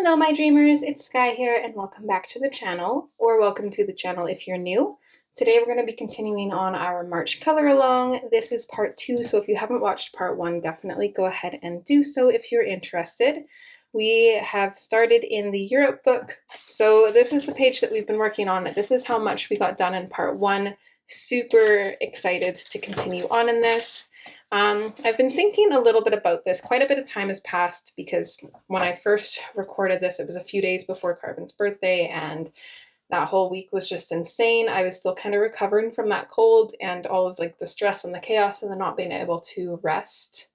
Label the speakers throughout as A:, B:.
A: Hello my dreamers, it's Sky here and welcome back to the channel, or welcome to the channel if you're new. Today we're going to be continuing on our March color along. This is part 2, so if you haven't watched part 1, definitely go ahead and do so if you're interested. We have started in the Europe book, so this is the page that we've been working on. This is how much we got done in part 1. Super excited to continue on in this. I've been thinking a little bit about this. Quite a bit of time has passed because when I first recorded this, it was a few days before Carbon's birthday, and that whole week was just insane. I was still kind of recovering from that cold, and all of like the stress and the chaos and the not being able to rest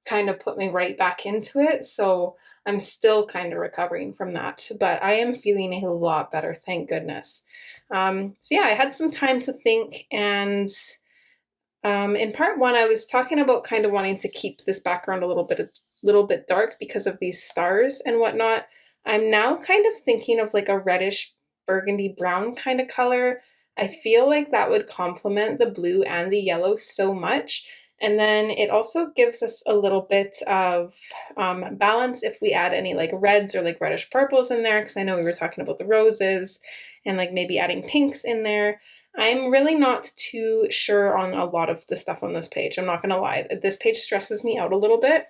A: kind of put me right back into it. So I'm still kind of recovering from that, but I am feeling a lot better, thank goodness. So yeah, I had some time to think, and in part 1, I was talking about kind of wanting to keep this background a little bit dark because of these stars and whatnot. I'm now kind of thinking of like a reddish burgundy brown kind of color. I feel like that would complement the blue and the yellow so much. And then it also gives us a little bit of balance if we add any like reds or like reddish purples in there, because I know we were talking about the roses and like maybe adding pinks in there. I'm really not too sure on a lot of the stuff on this page. I'm not going to lie. This page stresses me out a little bit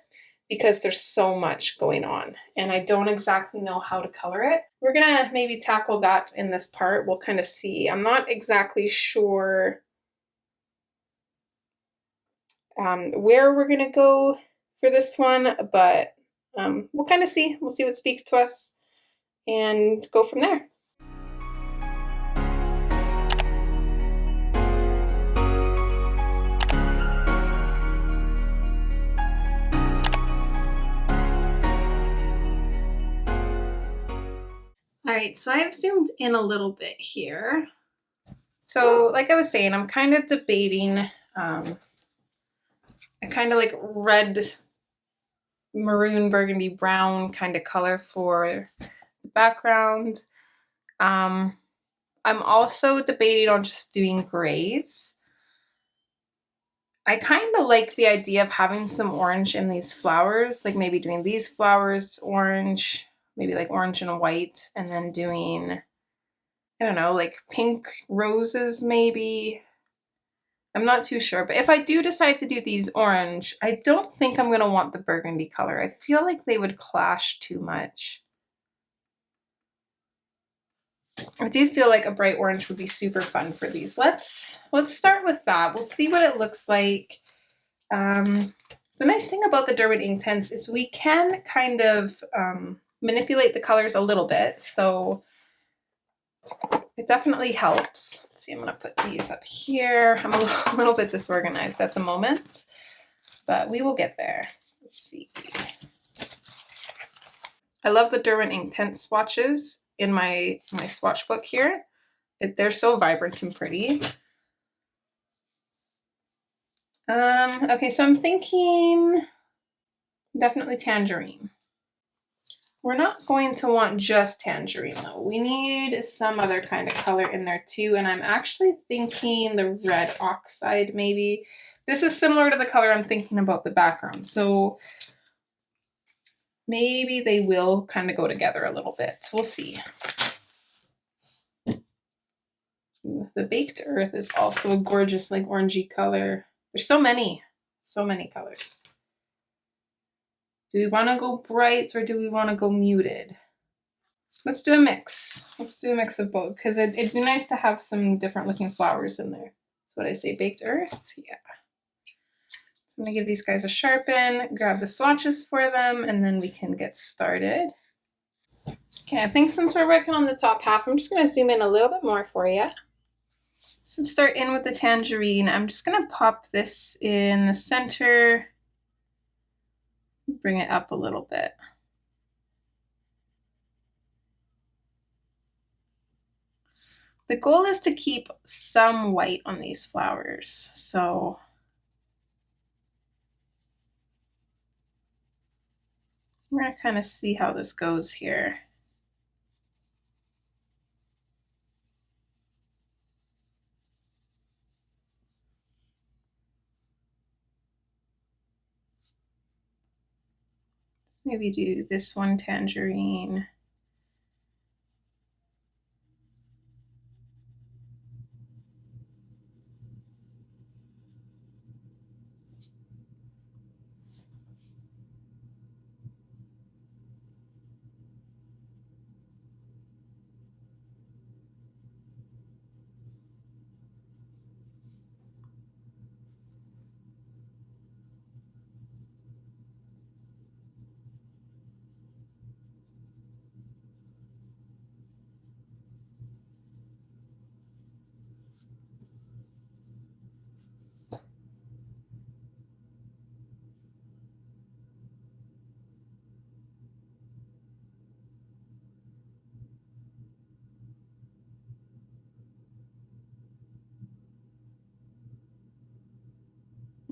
A: because there's so much going on and I don't exactly know how to color it. We're going to maybe tackle that in this part. We'll kind of see. I'm not exactly sure where we're going to go for this one, but we'll kind of see. We'll see what speaks to us and go from there. All right, so I've zoomed in a little bit here. So like I was saying, I'm kind of debating a kind of like red, maroon, burgundy, brown kind of color for the background. I'm also debating on just doing grays. I kind of like the idea of having some orange in these flowers, like maybe doing these flowers orange, maybe like orange and white, and then doing, I don't know, like pink roses maybe. I'm not too sure, but if I do decide to do these orange, I don't think I'm going to want the burgundy color. I feel like they would clash too much. I do feel like a bright orange would be super fun for these. Let's start with that. We'll see what it looks like. The nice thing about the Derwent Inktense is we can kind of manipulate the colors a little bit, so it definitely helps. Let's see, I'm going to put these up here. I'm a little bit disorganized at the moment, but we will get there. Let's see. I love the Derwent Inktense swatches in my swatch book here. They're so vibrant and pretty. Okay, so I'm thinking definitely tangerine. We're not going to want just tangerine though. We need some other kind of color in there too, and I'm actually thinking the red oxide maybe. This is similar to the color I'm thinking about the background, so maybe they will kind of go together a little bit. We'll see. The Baked Earth is also a gorgeous like orangey color. There's so many colors. Do we want to go bright or do we want to go muted? Let's do a mix. Let's do a mix of both because it'd be nice to have some different looking flowers in there. That's what I say, Baked Earth. Yeah. So I'm going to give these guys a sharpen, grab the swatches for them, and then we can get started. Okay, I think since we're working on the top half, I'm just going to zoom in a little bit more for you. So let's start in with the tangerine. I'm just going to pop this in the center. Bring it up a little bit. The goal is to keep some white on these flowers, so we're going to kind of see how this goes here. Let's maybe do this one tangerine.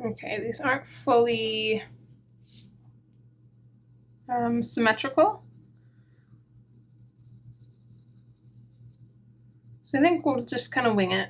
A: Okay, these aren't fully symmetrical. So I think we'll just kind of wing it.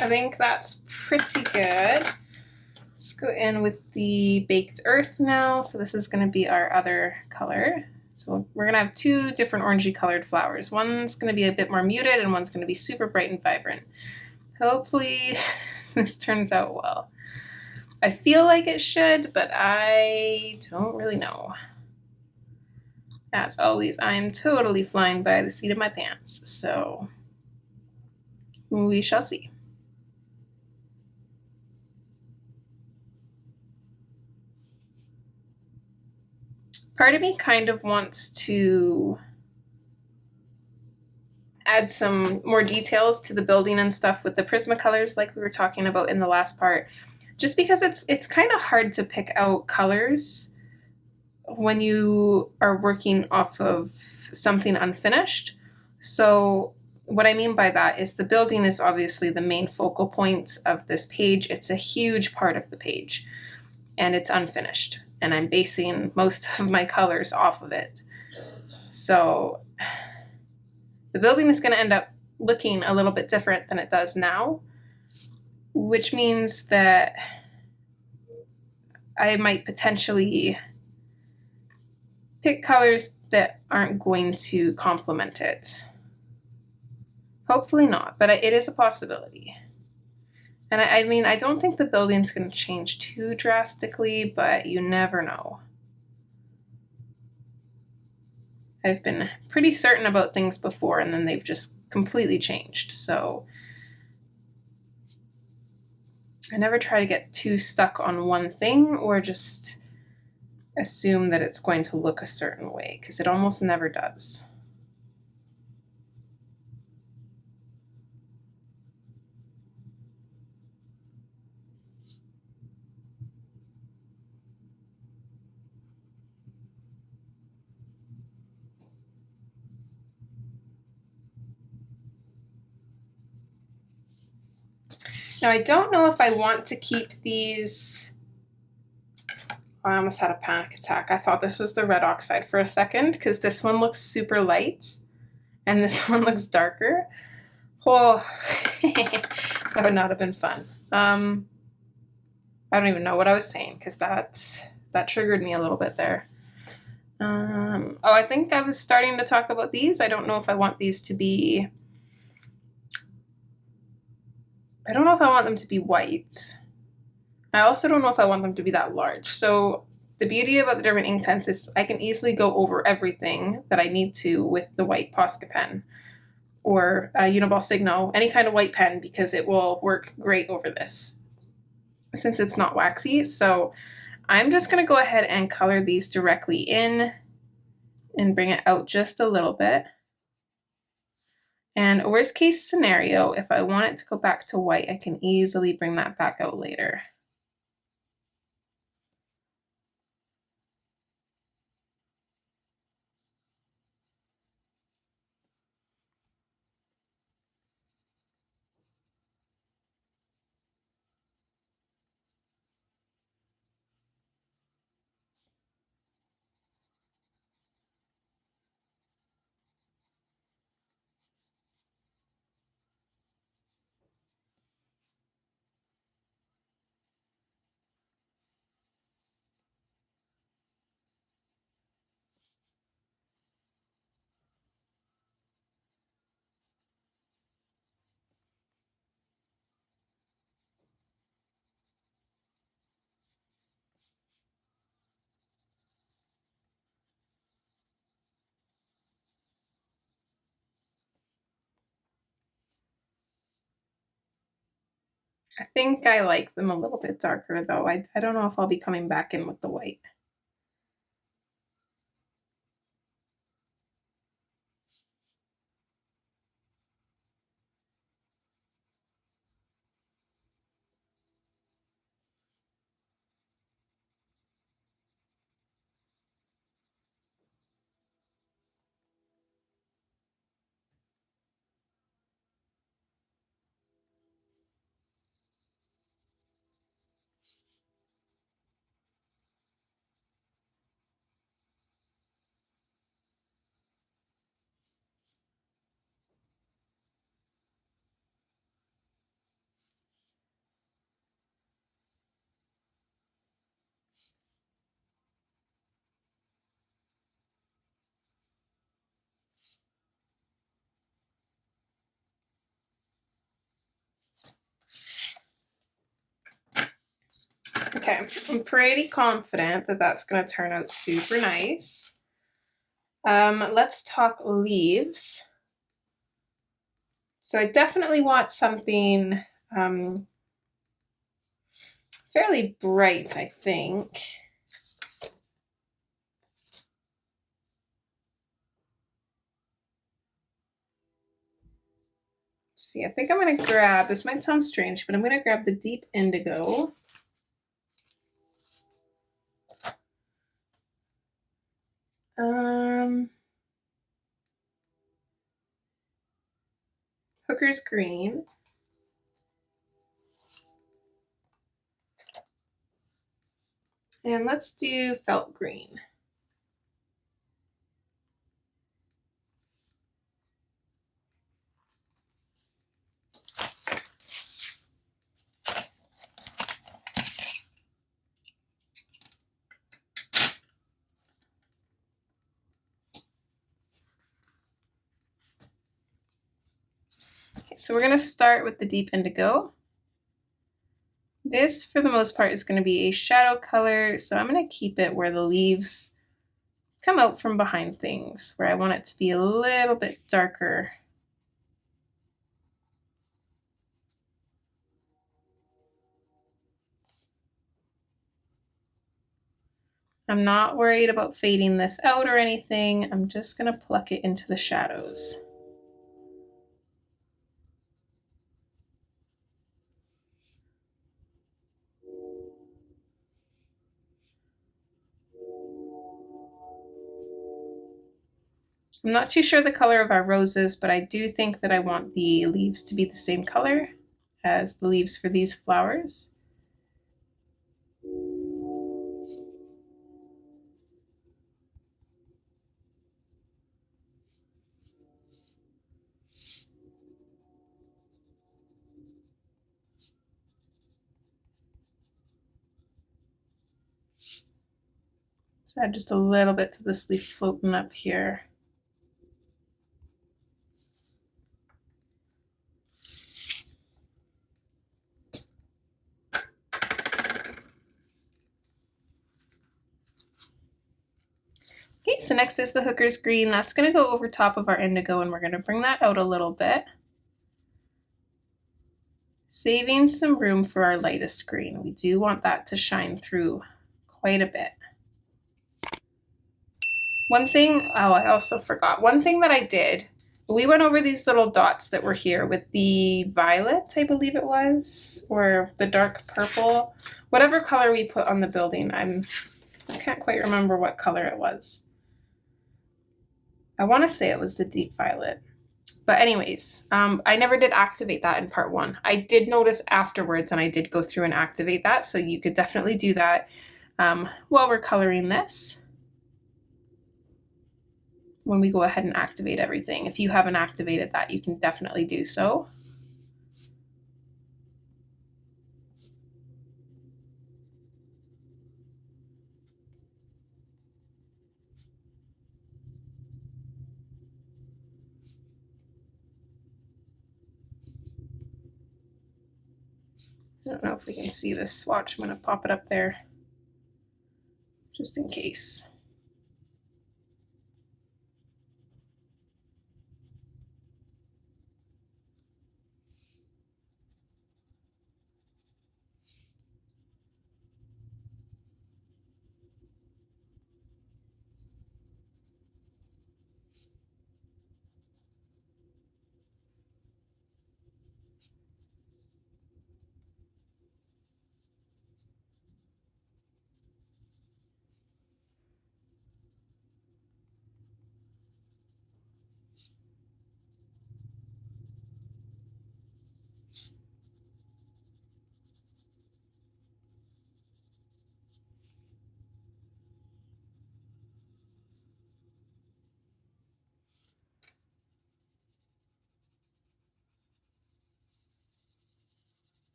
A: I think that's pretty good. Let's go in with the baked earth now. So this is going to be our other color. So we're going to have two different orangey colored flowers. One's going to be a bit more muted and one's going to be super bright and vibrant. Hopefully this turns out well. I feel like it should, but I don't really know. As always, I am totally flying by the seat of my pants, so we shall see. Part of me kind of wants to add some more details to the building and stuff with the Prismacolors like we were talking about in the last part, just because it's kind of hard to pick out colors when you are working off of something unfinished. So what I mean by that is the building is obviously the main focal point of this page. It's a huge part of the page and it's unfinished, and I'm basing most of my colors off of it. So the building is going to end up looking a little bit different than it does now, which means that I might potentially pick colors that aren't going to complement it. Hopefully not, but it is a possibility. And I mean, I don't think the building's going to change too drastically, but you never know. I've been pretty certain about things before, and then they've just completely changed. So I never try to get too stuck on one thing or just assume that it's going to look a certain way, because it almost never does. Now, I don't know if I want to keep these. I almost had a panic attack. I thought this was the red oxide for a second, because this one looks super light and this one looks darker. Oh, that would not have been fun. I don't even know what I was saying, because that triggered me a little bit there. Oh, I think I was starting to talk about these. I don't know if I want these to be... I don't know if I want them to be white. I also don't know if I want them to be that large. So the beauty about the Derwent Inktense is I can easily go over everything that I need to with the white Posca pen or a Uniball Signo, any kind of white pen, because it will work great over this since it's not waxy. So I'm just going to go ahead and color these directly in and bring it out just a little bit. And a worst case scenario, if I want it to go back to white, I can easily bring that back out later. I think I like them a little bit darker though. I don't know if I'll be coming back in with the white. Okay, I'm pretty confident that that's going to turn out super nice. Let's talk leaves. So I definitely want something fairly bright, I think. Let's see, I think I'm going to grab, this might sound strange, but I'm going to grab the deep indigo. Hooker's green. And let's do felt green. Okay, so we're going to start with the deep indigo. This, for the most part, is going to be a shadow color, so I'm going to keep it where the leaves come out from behind things, where I want it to be a little bit darker. I'm not worried about fading this out or anything. I'm just going to pluck it into the shadows. I'm not too sure the color of our roses, but I do think that I want the leaves to be the same color as the leaves for these flowers. So add just a little bit to this leaf floating up here. Okay, so next is the hooker's green. That's going to go over top of our indigo, and we're going to bring that out a little bit, saving some room for our lightest green. We do want that to shine through quite a bit. One thing, oh, I also forgot. One thing that I did, we went over these little dots that were here with the violet, I believe it was, or the dark purple, whatever color we put on the building. I can't quite remember what color it was. I want to say it was the deep violet. But anyways, I never did activate that in part one. I did notice afterwards, and I did go through and activate that, so you could definitely do that while we're coloring this. When we go ahead and activate everything. If you haven't activated that, you can definitely do so. I don't know if we can see this swatch. I'm going to pop it up there just in case.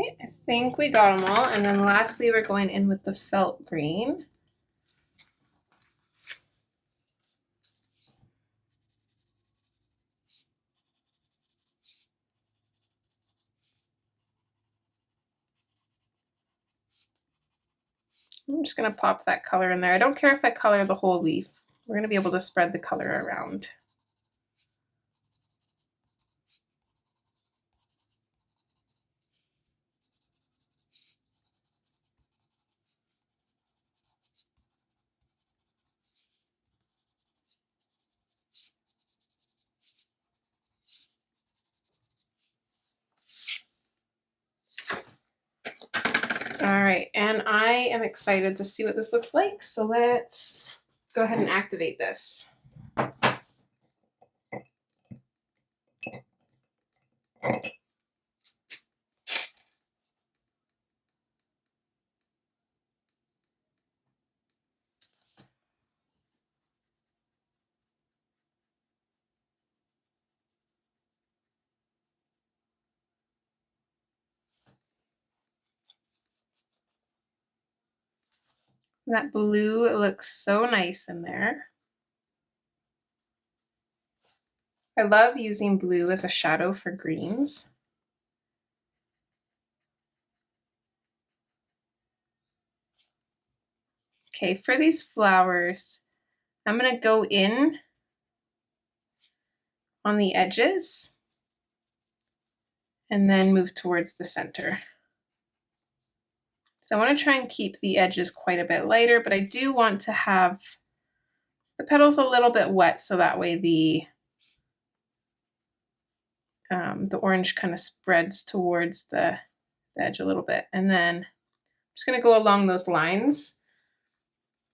A: Okay, I think we got them all. And then lastly, we're going in with the felt green. I'm just going to pop that color in there. I don't care if I color the whole leaf. We're going to be able to spread the color around. All right, and I am excited to see what this looks like. So let's go ahead and activate this. That blue looks so nice in there. I love using blue as a shadow for greens. Okay, for these flowers, I'm going to go in on the edges and then move towards the center. So I want to try and keep the edges quite a bit lighter, but I do want to have the petals a little bit wet so that way the orange kind of spreads towards the edge a little bit. And then I'm just going to go along those lines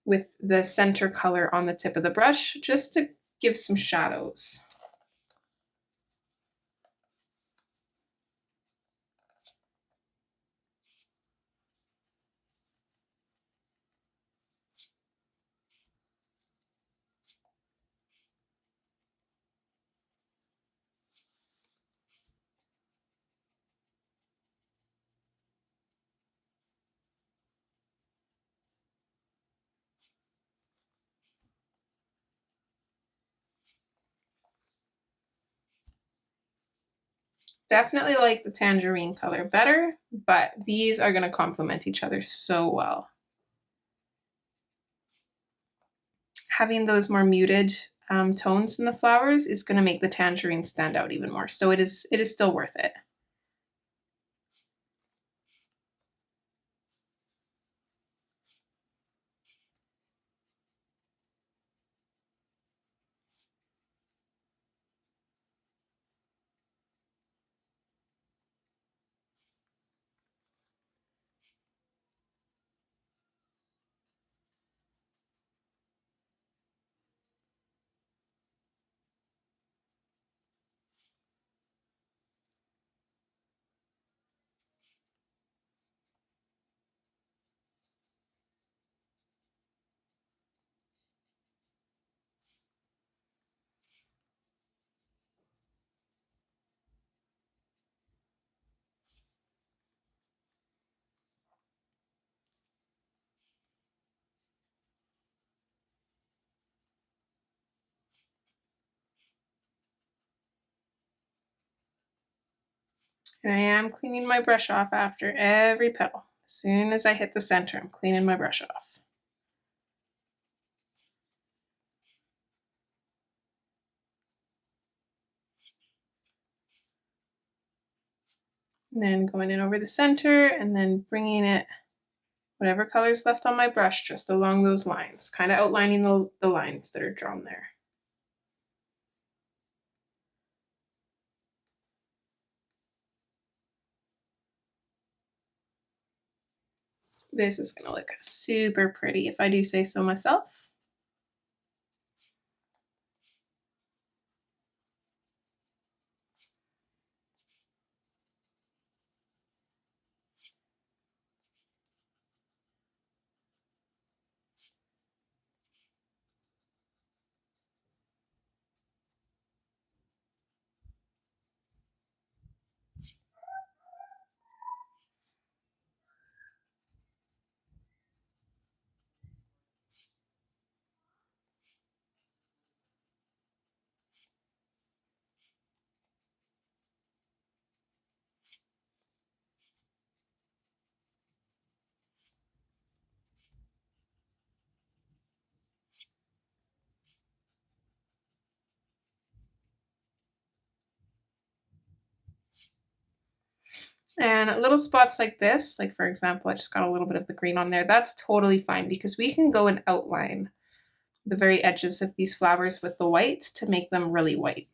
A: with the center color on the tip of the brush just to give some shadows. Definitely like the tangerine color better, but these are going to complement each other so well. Having those more muted tones in the flowers is going to make the tangerine stand out even more. So it is still worth it. And I am cleaning my brush off after every petal. As soon as I hit the center, I'm cleaning my brush off. And then going in over the center and then bringing it, whatever color's left on my brush, just along those lines, kind of outlining the lines that are drawn there. This is going to look super pretty if I do say so myself. And little spots like this, like for example, I just got a little bit of the green on there. That's totally fine because we can go and outline the very edges of these flowers with the white to make them really white.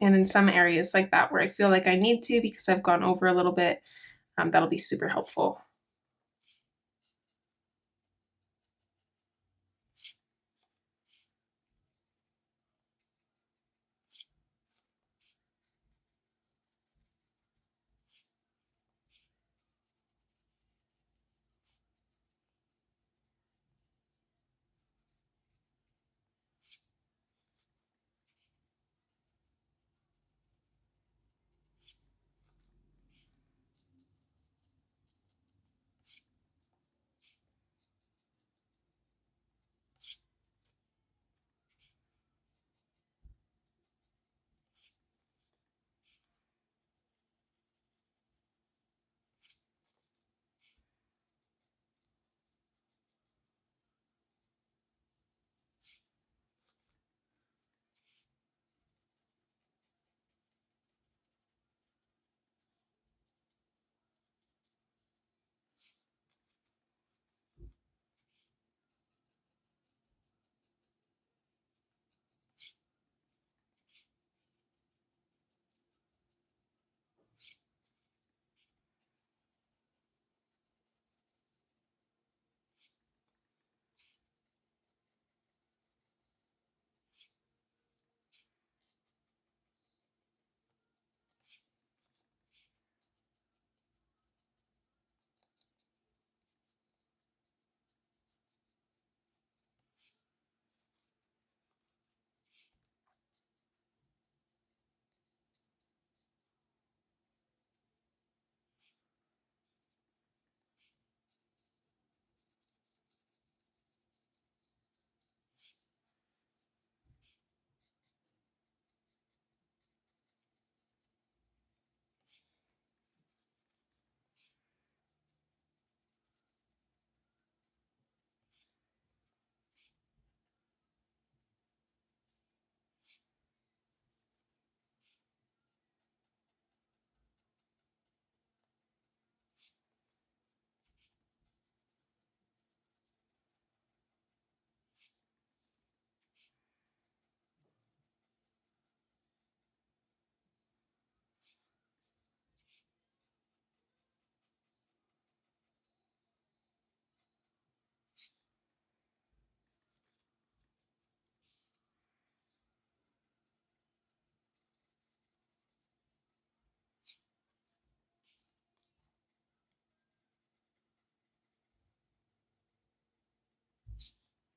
A: And in some areas like that where I feel like I need to because I've gone over a little bit, that'll be super helpful.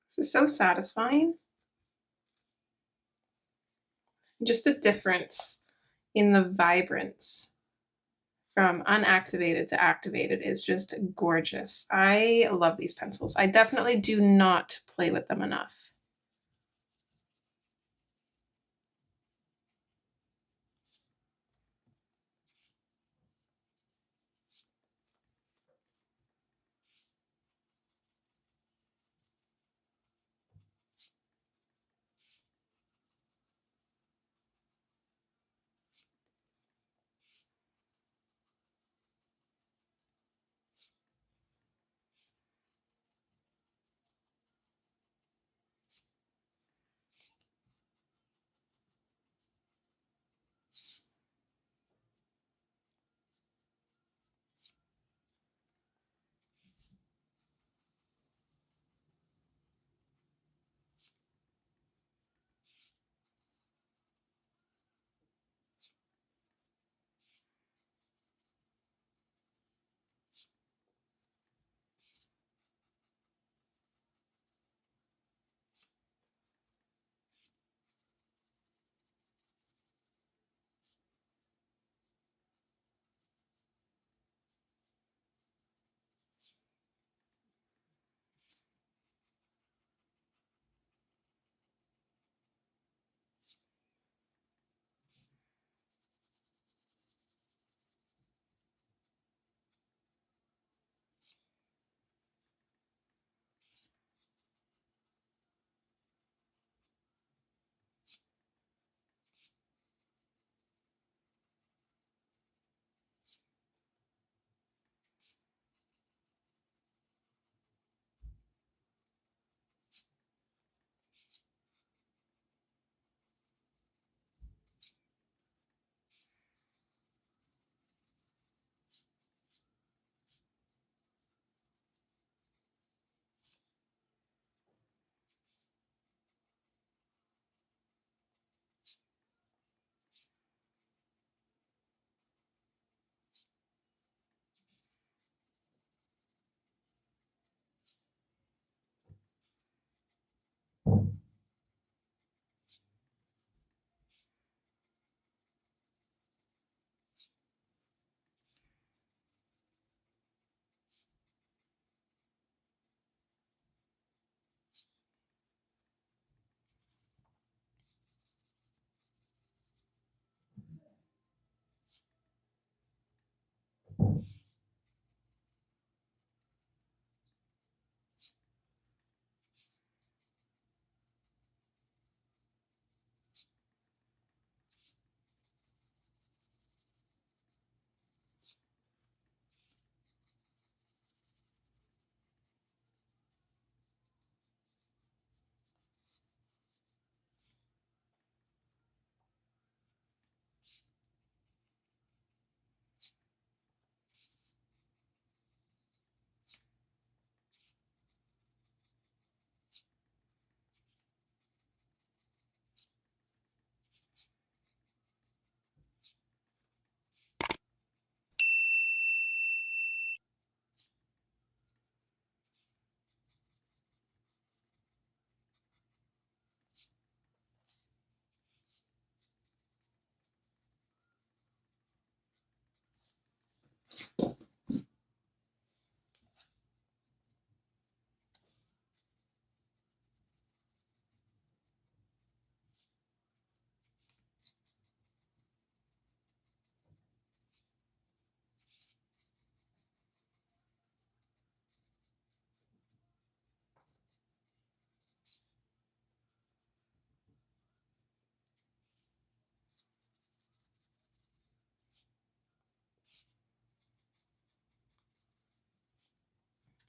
A: This is so satisfying. Just the difference in the vibrance from unactivated to activated is just gorgeous. I love these pencils. I definitely do not play with them enough.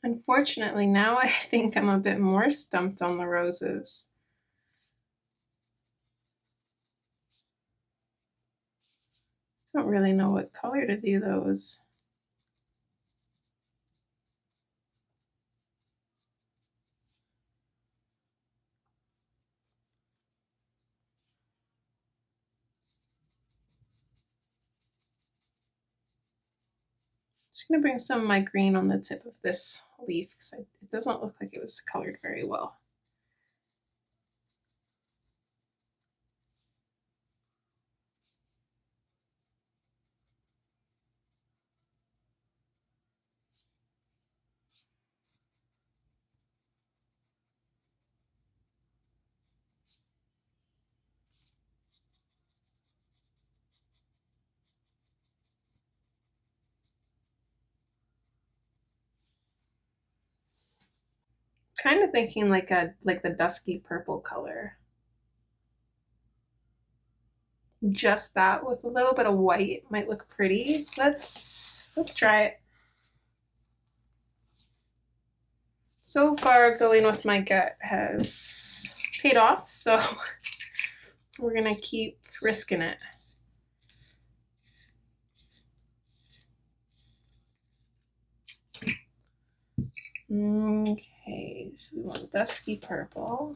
A: Unfortunately, now I think I'm a bit more stumped on the roses. Don't really know what color to do those. Just gonna bring some of my green on the tip of this leaf because it doesn't look like it was colored very well. Kind of thinking like the dusky purple color. Just that with a little bit of white might look pretty. Let's try it. So far, going with my gut has paid off, so we're gonna keep risking it. Okay, so we want dusky purple.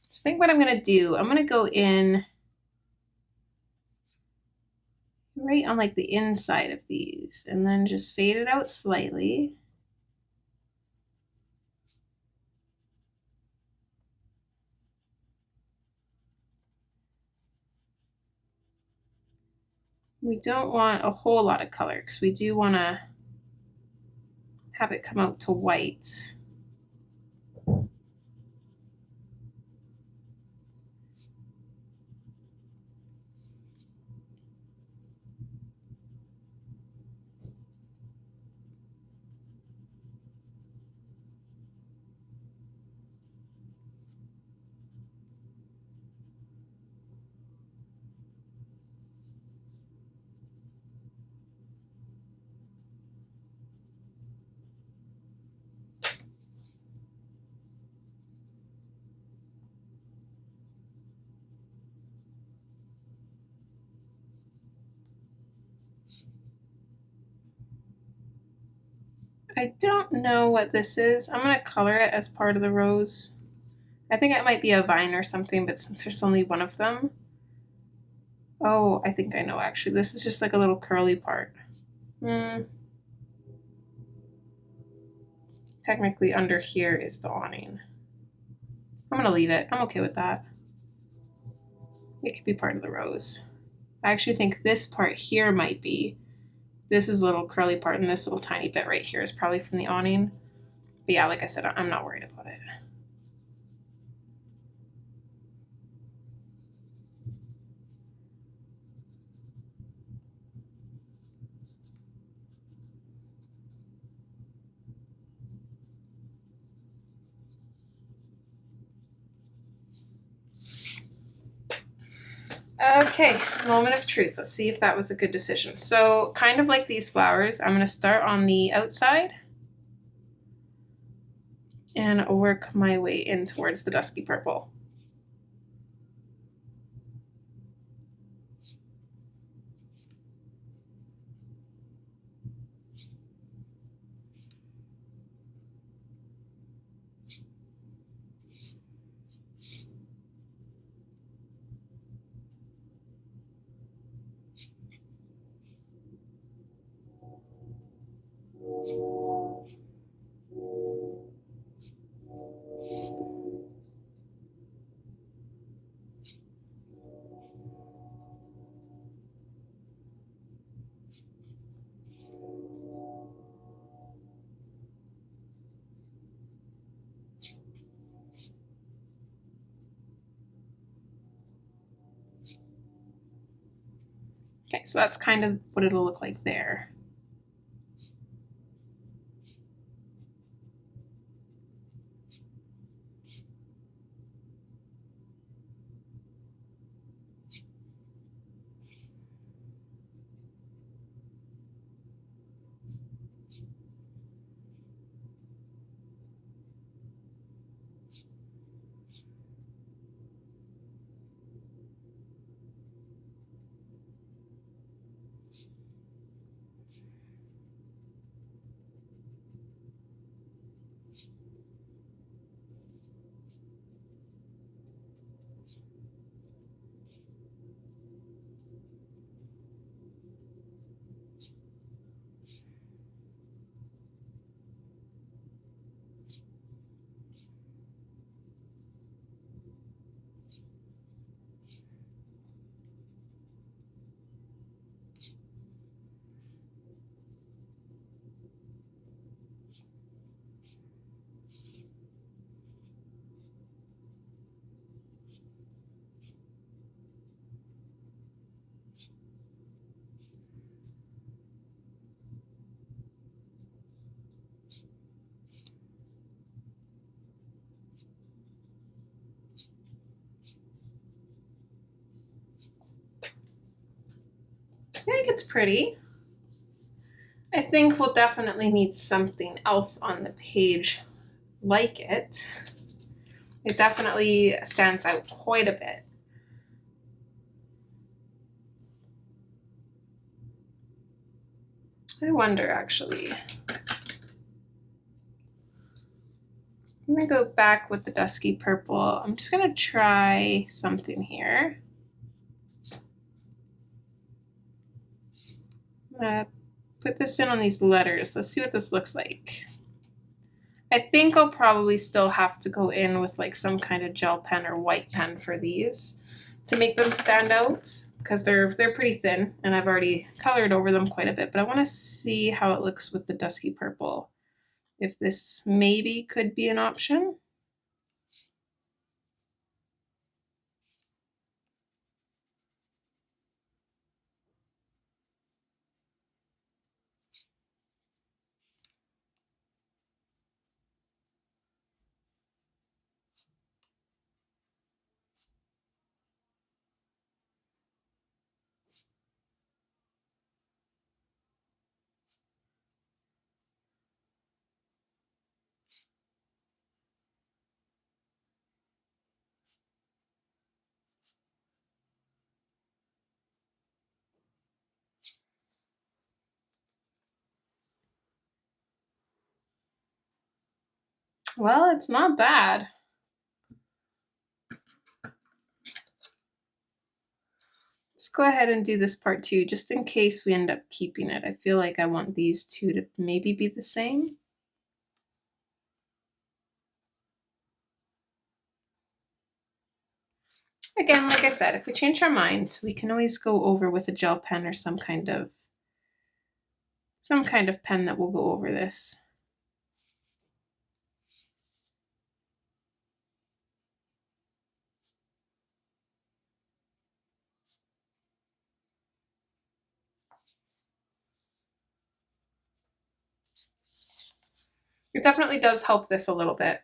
A: So I think what I'm gonna do, I'm gonna go in right on like the inside of these and then just fade it out slightly. We don't want a whole lot of color because we do want to have it come out to white. I don't know what this is. I'm going to color it as part of the rose. I think it might be a vine or something, but since there's only one of them. Oh, I think I know actually. This is just like a little curly part. Technically under here is the awning. I'm going to leave it. I'm okay with that. It could be part of the rose. I actually think this part here might be. This is a little curly part, and this little tiny bit right here is probably from the awning. But yeah, like I said, I'm not worried about it. Okay, moment of truth. Let's see if that was a good decision. So kind of like these flowers, I'm going to start on the outside and work my way in towards the dusky purple. Okay, so that's kind of what it'll look like there. think it's pretty. I think we'll definitely need something else on the page like it. It definitely stands out quite a bit. I wonder, actually. I'm gonna go back with the dusky purple. I'm just gonna try something here. I'm gonna put this in on these letters. Let's see what this looks like. I think I'll probably still have to go in with like some kind of gel pen or white pen for these to make them stand out, because they're pretty thin and I've already colored over them quite a bit, but I want to see how it looks with the dusky purple. If this maybe could be an option. Well, it's not bad. Let's go ahead and do this part too, just in case we end up keeping it. I feel like I want these two to maybe be the same. Again, like I said, if we change our mind, we can always go over with a gel pen or some kind of pen that will go over this. It definitely does help this a little bit.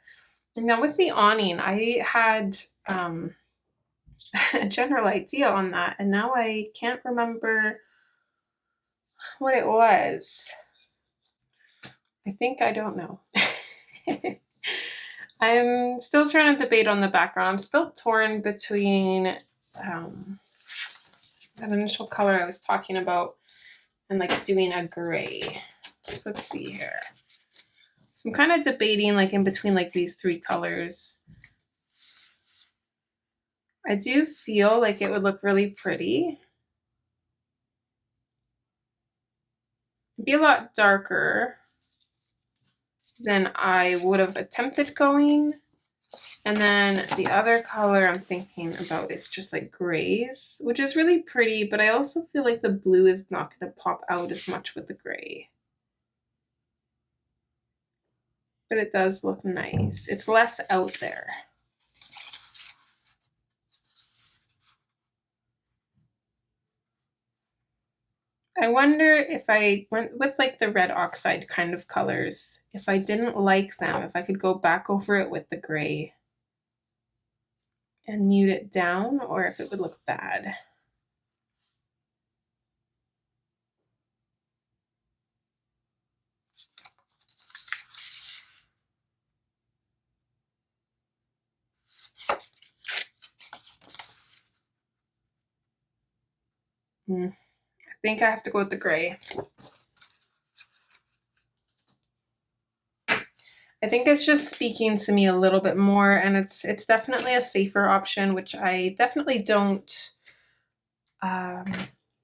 A: And now with the awning, I had a general idea on that, and now I can't remember what it was. I think I don't know. I'm still trying to debate on the background. I'm still torn between that initial color I was talking about and like doing a gray. So let's see here. So I'm kind of debating like in between like these three colors. I do feel like it would look really pretty. It'd be a lot darker than I would have attempted going. And then the other color I'm thinking about is just like grays, which is really pretty, but I also feel like the blue is not going to pop out as much with the gray. But it does look nice. It's less out there. I wonder if I went with like the red oxide kind of colors, if I didn't like them, if I could go back over it with the gray and mute it down, or if it would look bad. I think I have to go with the gray. I think it's just speaking to me a little bit more, and it's definitely a safer option, which I definitely don't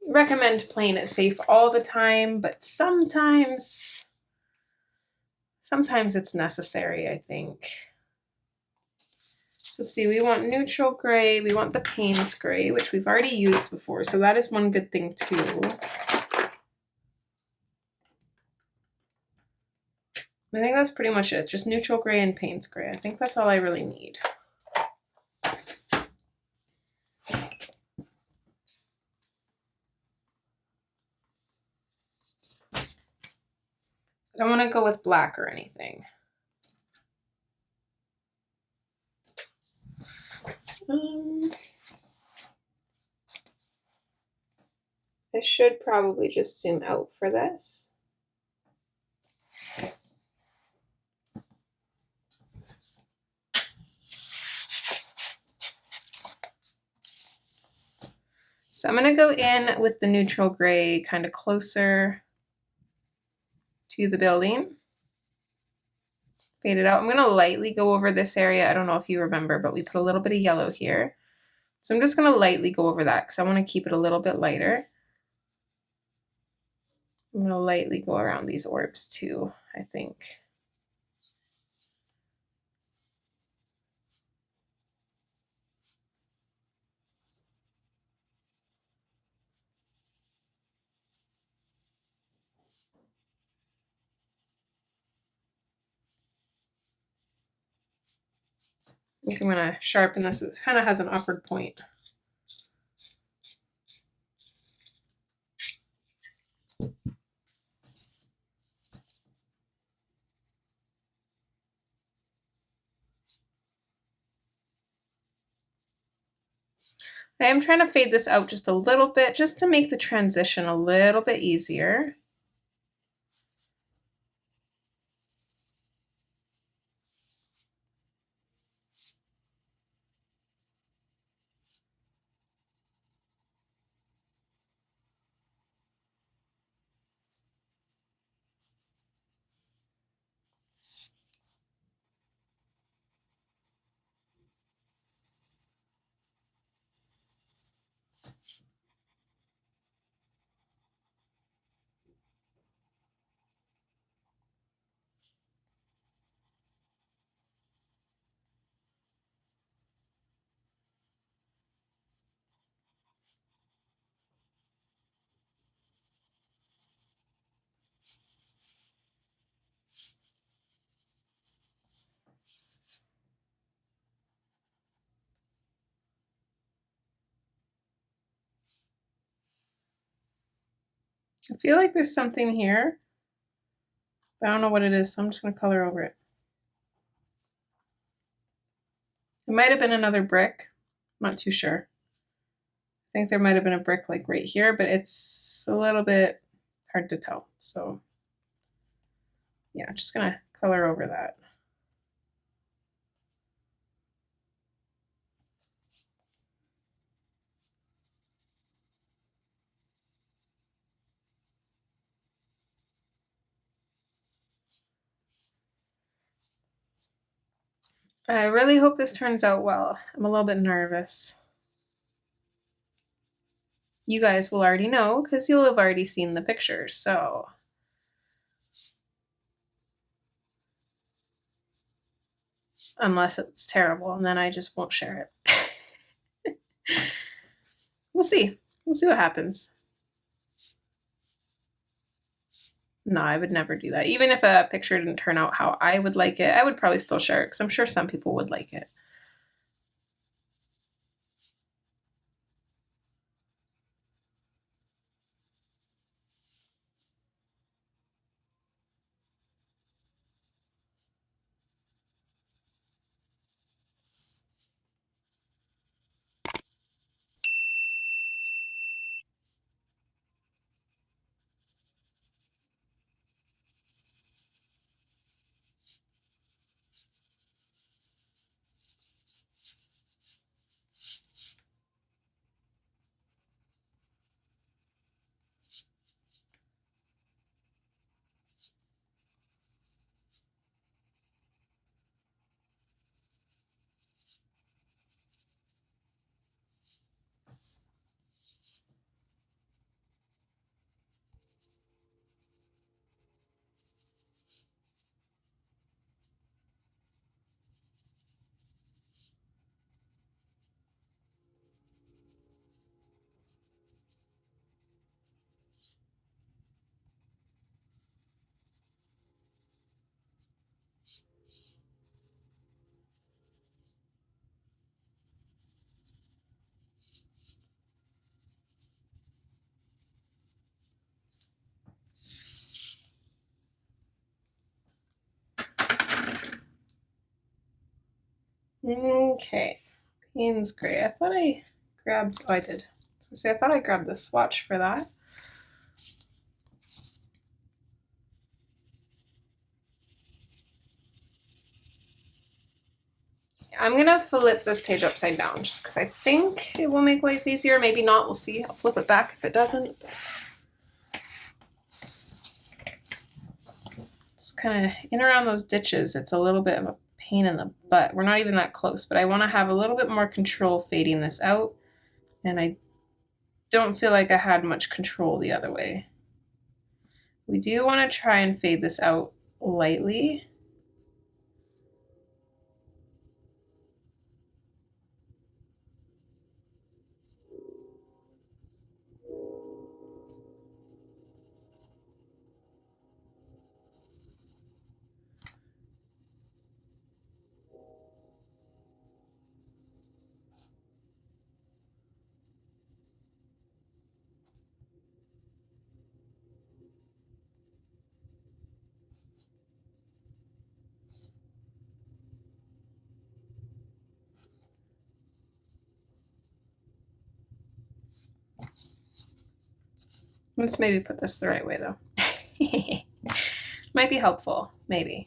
A: recommend playing it safe all the time, but sometimes it's necessary, I think. So let's see, we want neutral gray, we want the Payne's gray, which we've already used before, so that is one good thing too. I think that's pretty much it, just neutral gray and Payne's gray. I think that's all I really need. I don't want to go with black or anything. I I should probably just zoom out for this. So I'm going to go in with the neutral gray kind of closer to the building. Fade it out. I'm going to lightly go over this area. I don't know if you remember, but we put a little bit of yellow here. So I'm just going to lightly go over that because I want to keep it a little bit lighter. I'm going to lightly go around these orbs too, I think. I think I'm going to sharpen this. It kind of has an upward point. I am trying to fade this out just a little bit, just to make the transition a little bit easier. I feel like there's something here, but I don't know what it is, so I'm just going to color over it. It might have been another brick. I'm not too sure. I think there might have been a brick like right here, but it's a little bit hard to tell. So yeah, I'm just going to color over that. I really hope this turns out well. I'm a little bit nervous. You guys will already know because you'll have already seen the pictures, so. Unless it's terrible, and then I just won't share it. We'll see. We'll see what happens. No, I would never do that. Even if a picture didn't turn out how I would like it, I would probably still share it because I'm sure some people would like it. Okay, Payne's Gray. I thought I grabbed, oh I did. I was gonna say, I thought I grabbed the swatch for that. I'm gonna flip this page upside down just because I think it will make life easier. Maybe not, we'll see. I'll flip it back if it doesn't. It's kind of in around those ditches. It's a little bit of a pain in the butt. We're not even that close, but I want to have a little bit more control fading this out. And I don't feel like I had much control the other way. We do want to try and fade this out lightly. Let's maybe put this the right way though. Might be helpful, maybe.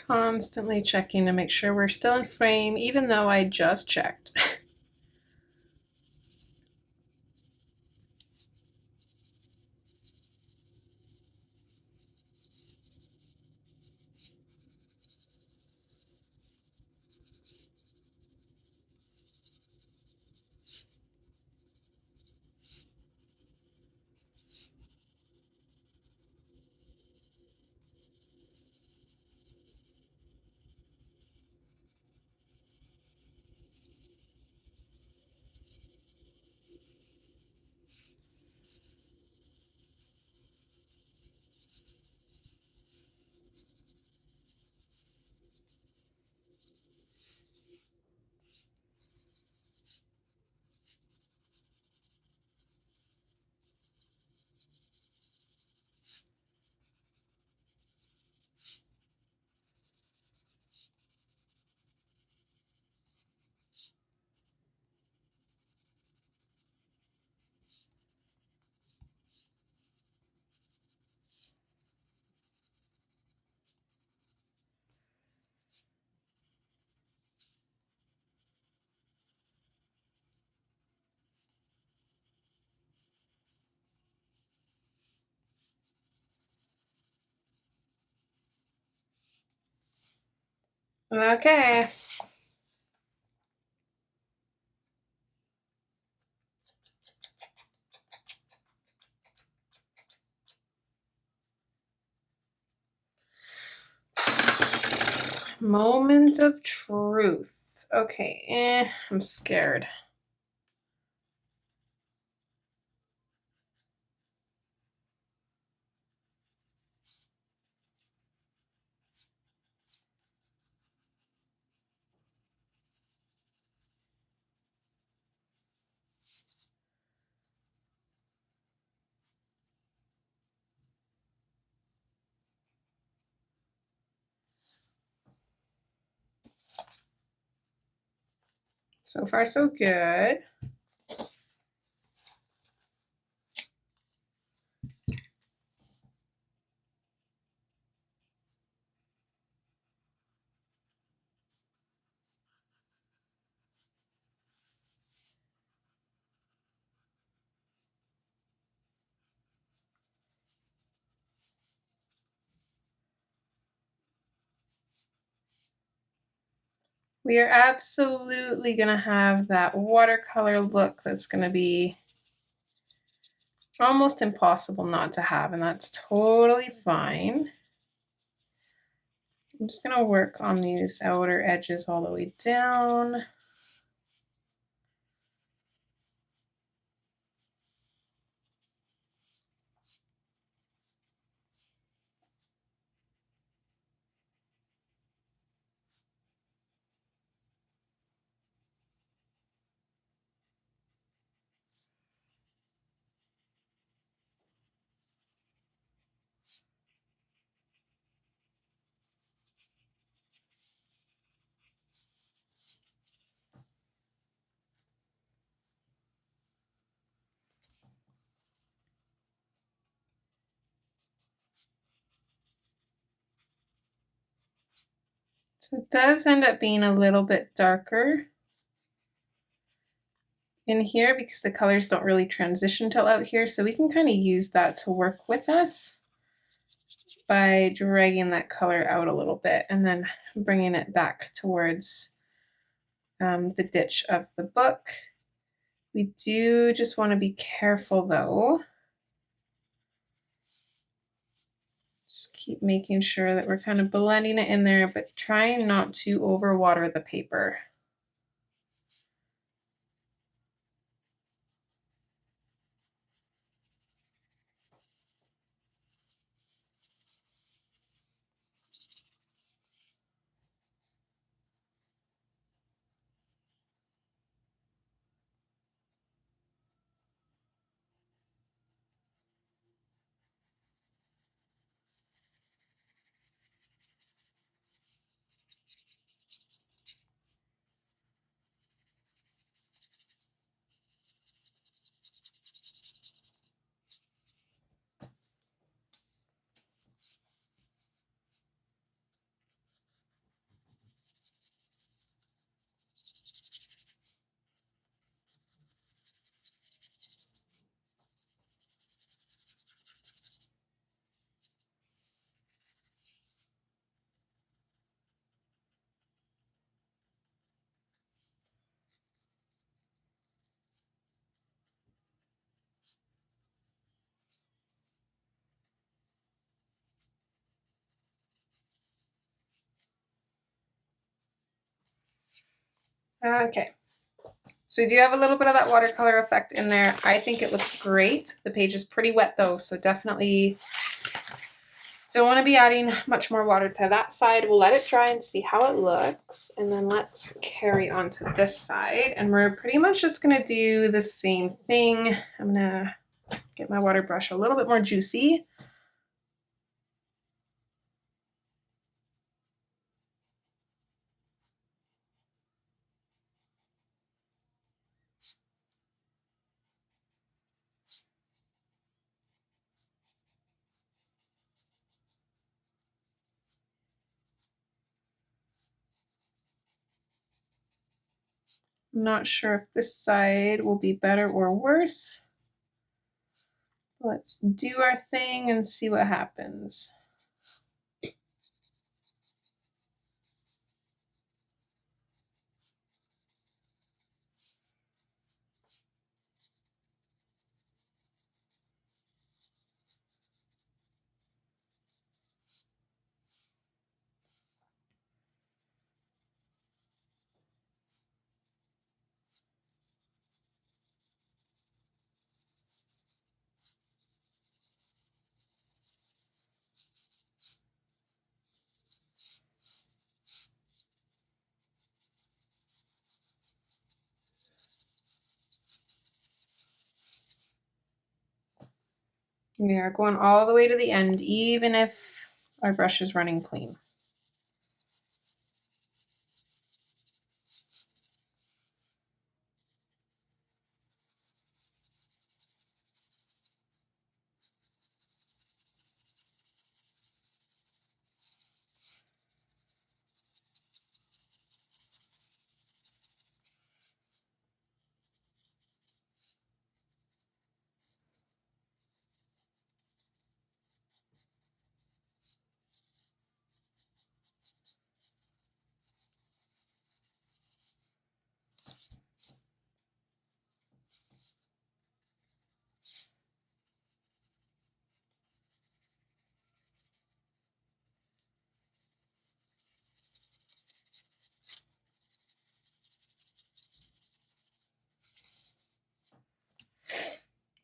A: Constantly checking to make sure we're still in frame, even though I just checked. Okay. Moment of truth. Okay, I'm scared. So far, so good. We are absolutely gonna have that watercolor look that's gonna be almost impossible not to have, and that's totally fine. I'm just gonna work on these outer edges all the way down. So it does end up being a little bit darker in here because the colors don't really transition till out here, so we can kind of use that to work with us by dragging that color out a little bit and then bringing it back towards the ditch of the book. We do just want to be careful though. Just keep making sure that we're kind of blending it in there, but trying not to overwater the paper. Okay, so we do have a little bit of that watercolor effect in there. I think it looks great. The page is pretty wet though, so definitely don't want to be adding much more water to that side. We'll let it dry and see how it looks, and then let's carry on to this side, and we're pretty much just gonna do the same thing. I'm gonna get my water brush a little bit more juicy. I'm not sure if this side will be better or worse. Let's do our thing and see what happens. We are going all the way to the end, even if our brush is running clean.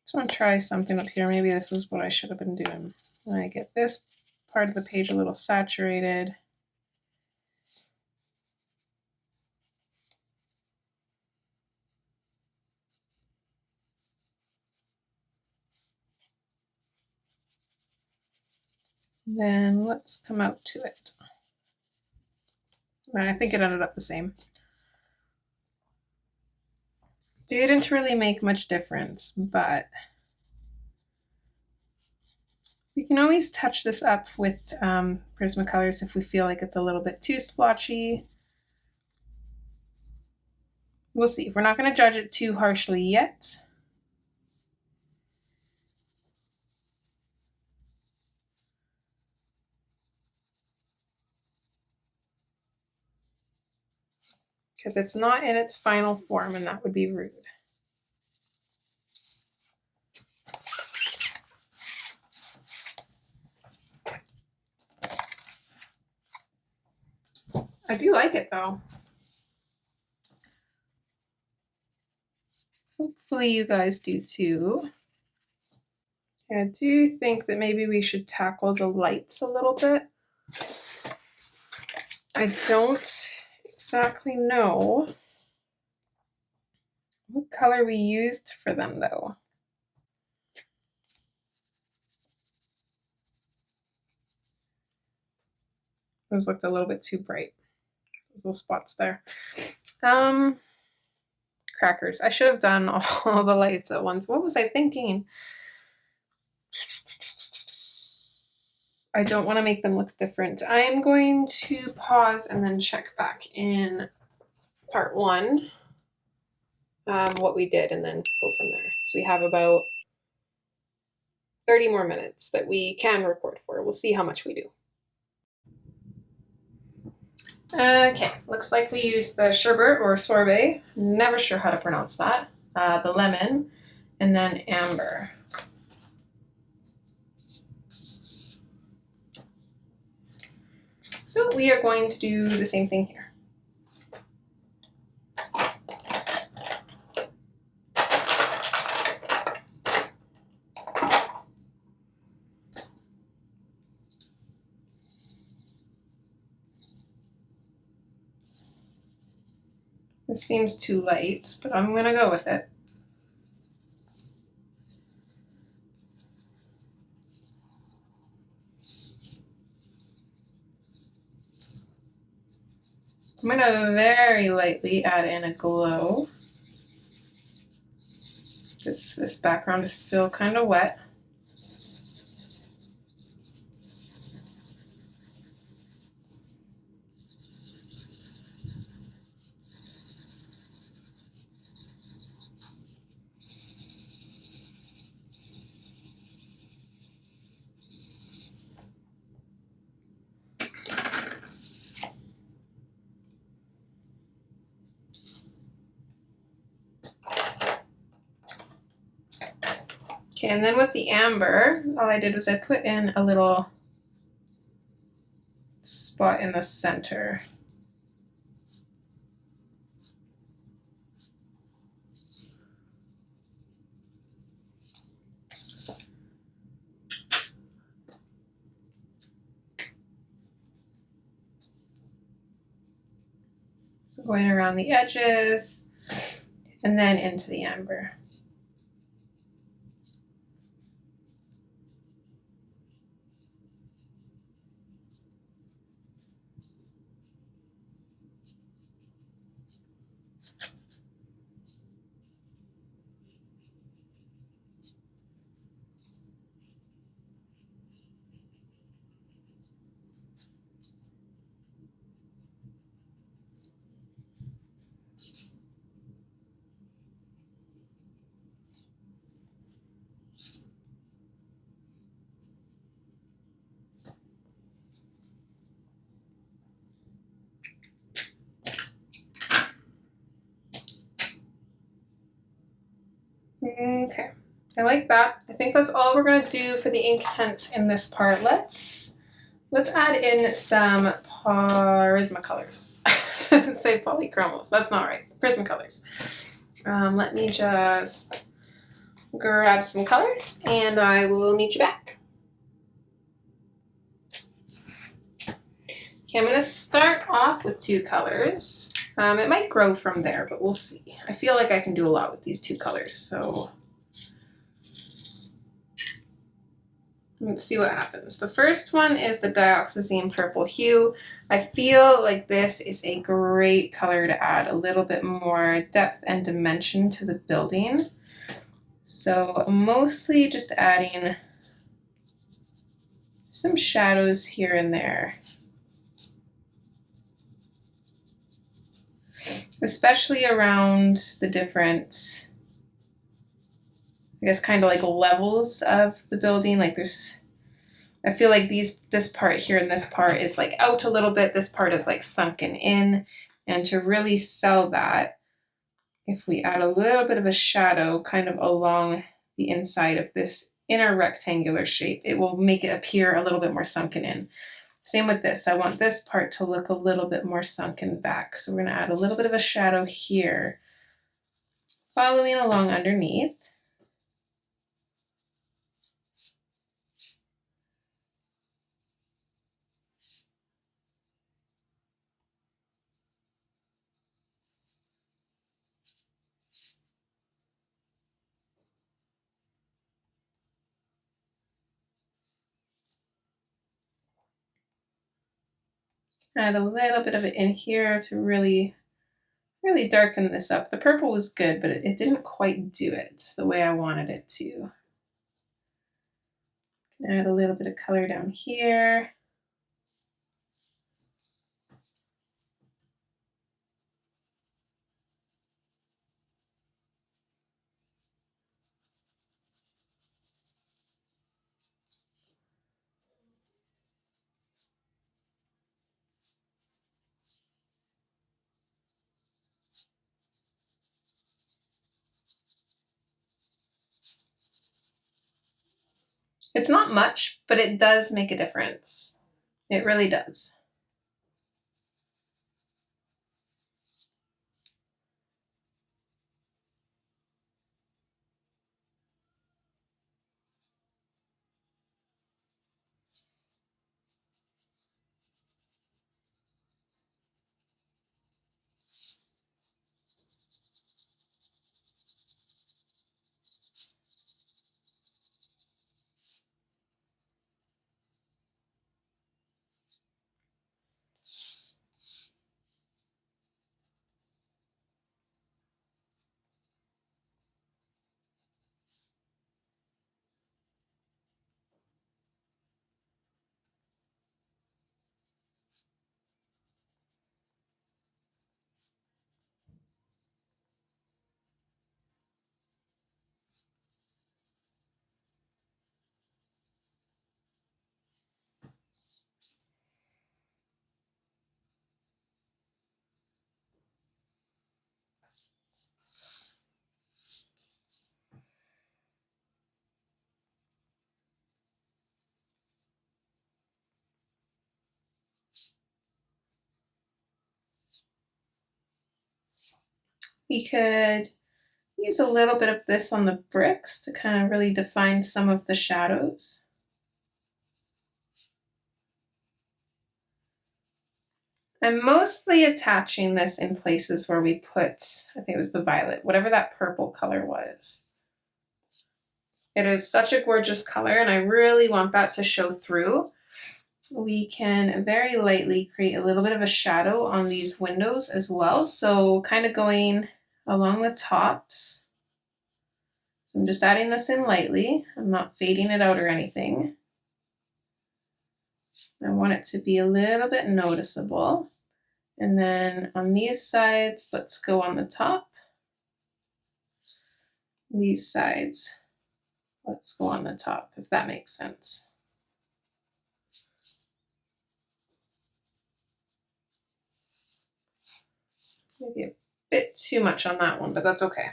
A: Just want to try something up here. Maybe this is what I should have been doing. When I get this part of the page a little saturated. Then let's come out to it. I think it ended up the same. Didn't really make much difference, but we can always touch this up with Prismacolors if we feel like it's a little bit too splotchy. We'll see. We're not going to judge it too harshly yet. Because it's not in its final form, and that would be rude. I do like it though. Hopefully you guys do too. I do think that maybe we should tackle the lights a little bit. I don't exactly know what color we used for them though. Those looked a little bit too bright. Those little spots there. Crackers. I should have done all the lights at once. What was I thinking? I don't want to make them look different. I'm going to pause and then check back in part 1 what we did and then go from there. So we have about 30 more minutes that we can record for. We'll see how much we do. Okay, looks like we used the sherbet or sorbet, never sure how to pronounce that, the lemon, and then amber. So we are going to do the same thing here. This seems too light, but I'm gonna go with it. I'm gonna very lightly add in a glow. This background is still kind of wet. Okay, and then with the amber, all I did was I put in a little spot in the center. So going around the edges and then into the amber. Okay, I like that. I think that's all we're gonna do for the Inktense in this part. Let's add in some Prismacolors. Say polychromos, that's not right. Prismacolors. Let me just grab some colors and I will meet you back. Okay, I'm going to start off with 2 colors. It might grow from there, but we'll see. I feel like I can do a lot with these 2 colors, so let's see what happens. The first one is the dioxazine purple hue. I feel like this is a great color to add a little bit more depth and dimension to the building. So mostly just adding some shadows here and there. Especially around the different, I guess, kind of like levels of the building. Like I feel like this part here and this part is like out a little bit. This part is like sunken in. And to really sell that, if we add a little bit of a shadow kind of along the inside of this inner rectangular shape, it will make it appear a little bit more sunken in. Same with this. I want this part to look a little bit more sunken back. So we're going to add a little bit of a shadow here, following along underneath. Add a little bit of it in here to really darken this up. The purple was good, but it didn't quite do it the way I wanted it to. Add a little bit of color down here. It's not much, but it does make a difference. It really does. We could use a little bit of this on the bricks to kind of really define some of the shadows. I'm mostly attaching this in places where we put, I think it was the violet, whatever that purple color was. It is such a gorgeous color and I really want that to show through. We can very lightly create a little bit of a shadow on these windows as well. So kind of going along the tops. So I'm just adding this in lightly. I'm not fading it out or anything. I want it to be a little bit noticeable. And then on these sides, let's go on the top. These sides, let's go on the top, if that makes sense. Maybe a bit too much on that one, but that's okay.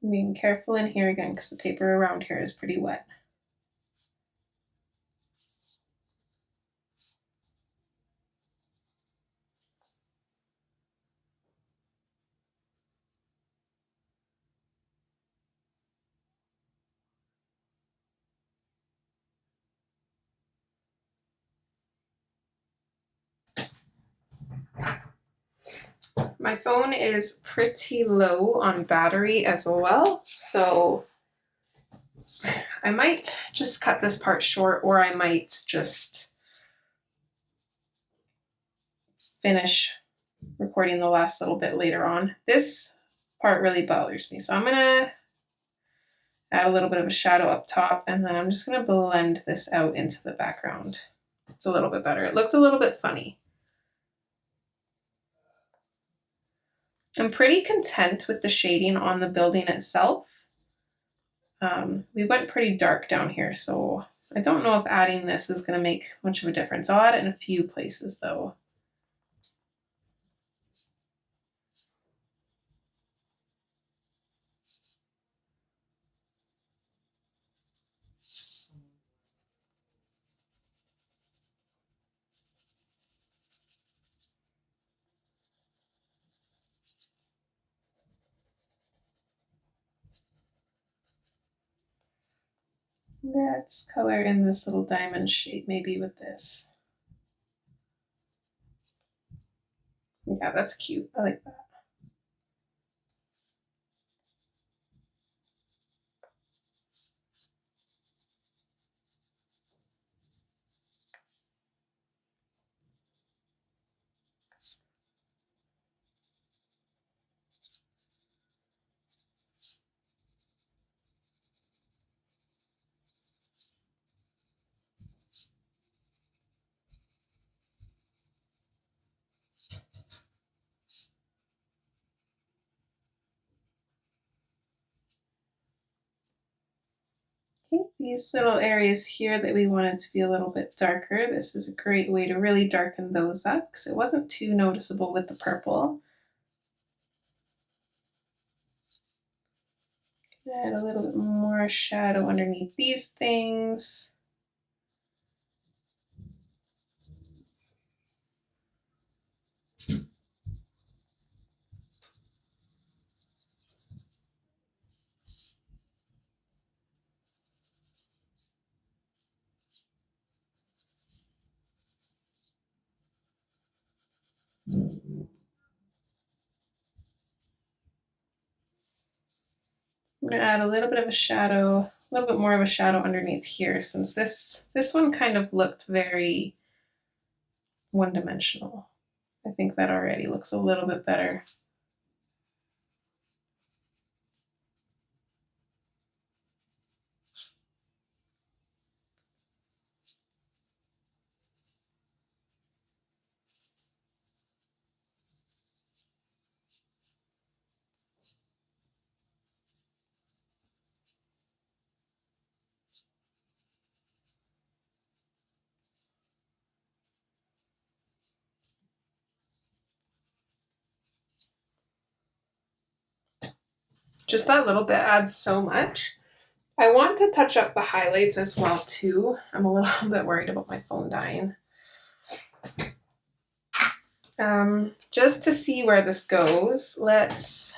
A: I'm being careful in here again because the paper around here is pretty wet. my phone is pretty low on battery as well, so I might just cut this part short, or I might just finish recording the last little bit later on. This part really bothers me, so I'm gonna add a little bit of a shadow up top, and then I'm just gonna blend this out into the background. It's a little bit better. It looked a little bit funny. I'm pretty content with the shading on the building itself. We went pretty dark down here, so I don't know if adding this is gonna make much of a difference. I'll add it in a few places though. Let's color in this little diamond shape maybe with this. Yeah, that's cute. I like that. Okay, these little areas here that we wanted to be a little bit darker, this is a great way to really darken those up because it wasn't too noticeable with the purple. Add a little bit more shadow underneath these things. I'm gonna add a little bit of a shadow, a little bit more of a shadow underneath here, since this one kind of looked very one-dimensional. I think that already looks a little bit better. Just that little bit adds so much. I want to touch up the highlights as well too. I'm a little bit worried about my phone dying. Just to see where this goes, let's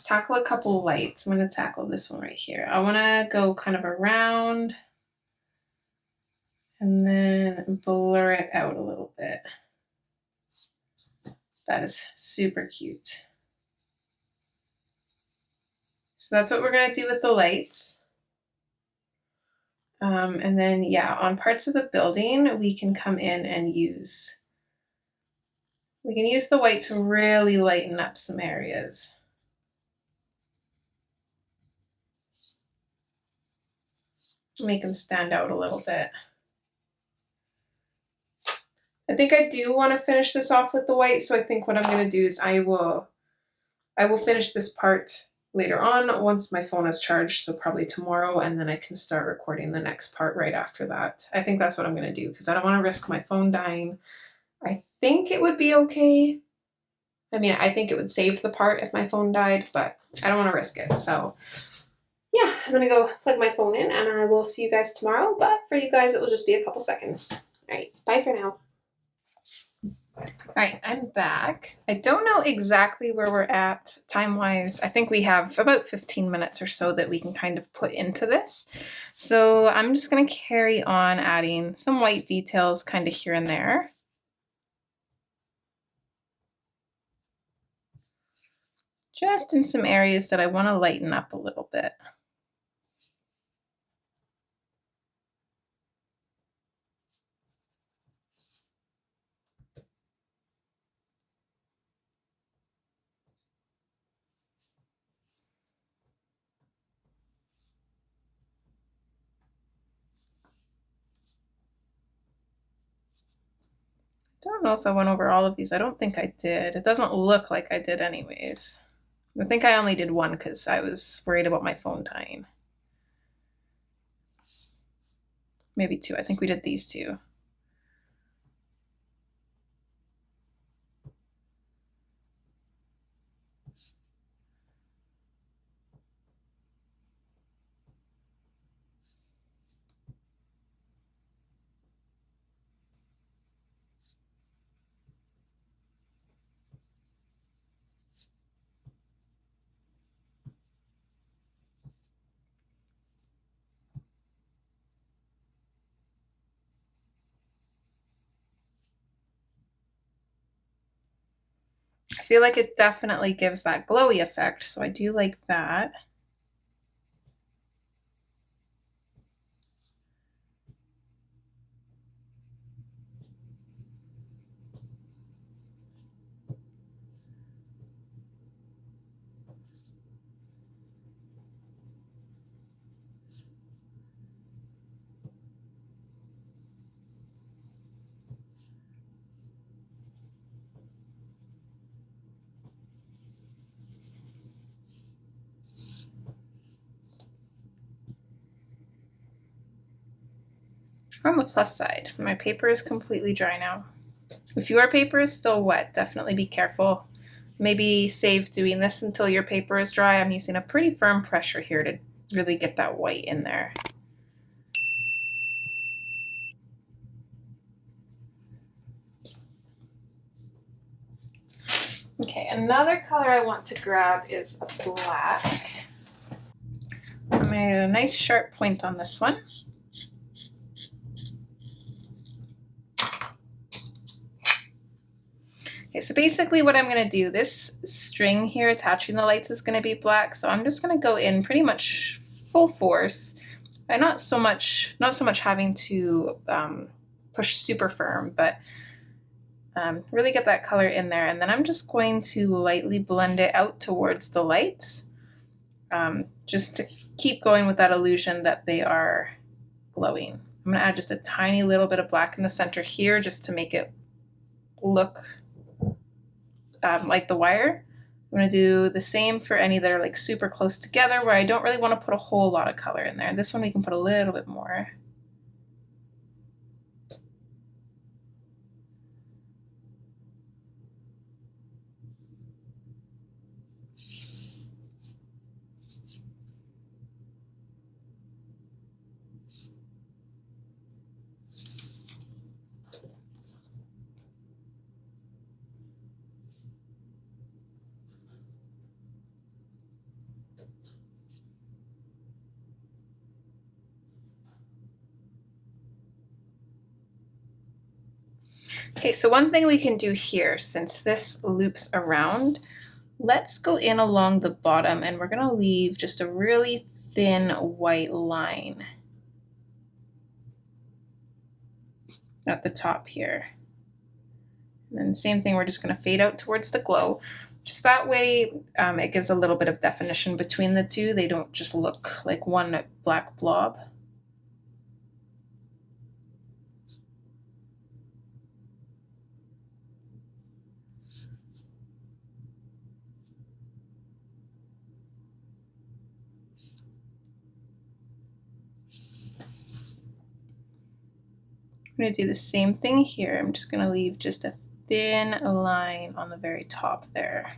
A: tackle a couple of lights. I'm going to tackle this one right here. I want to go kind of around and then blur it out a little bit. That is super cute. So that's what we're going to do with the lights. And then, yeah, on parts of the building, we can come in and use the white to really lighten up some areas. Make them stand out a little bit. I think I do want to finish this off with the white, so I think what I'm going to do is I will finish this part later on once my phone is charged, so probably tomorrow, and then I can start recording the next part right after that. I think that's what I'm going to do because I don't want to risk my phone dying. I think it would be okay. I mean, I think it would save the part if my phone died, but I don't want to risk it. So yeah, I'm going to go plug my phone in and I will see you guys tomorrow, but for you guys, it will just be a couple seconds. All right, bye for now. All right, I'm back. I don't know exactly where we're at time-wise. I think we have about 15 minutes or so that we can kind of put into this. So I'm just going to carry on adding some white details kind of here and there. just in some areas that I want to lighten up a little bit. Don't know if I went over all of these. I don't think I did. It doesn't look like I did anyways. I think I only did one because I was worried about my phone dying. Maybe two. I think we did these two. I feel like it definitely gives that glowy effect, so I do like that. On the plus side, my paper is completely dry now. If your paper is still wet, definitely be careful. Maybe save doing this until your paper is dry. I'm using a pretty firm pressure here to really get that white in there. Okay, another color I want to grab is a black. I made a nice sharp point on this one. Okay, so basically what I'm going to do, this string here attaching the lights is going to be black, so I'm just going to go in pretty much full force. I'm not so much having to push super firm, but really get that color in there. And then I'm just going to lightly blend it out towards the lights, just to keep going with that illusion that they are glowing. I'm going to add just a tiny little bit of black in the center here just to make it look like the wire. I'm going to do the same for any that are like super close together where I don't really want to put a whole lot of color in there. This one we can put a little bit more. Okay, so one thing we can do here, since this loops around, let's go in along the bottom and we're going to leave just a really thin white line at the top here. And then same thing, we're just going to fade out towards the glow. Just that way it gives a little bit of definition between the two. They don't just look like one black blob. I'm going to do the same thing here. I'm just going to leave just a thin line on the very top there.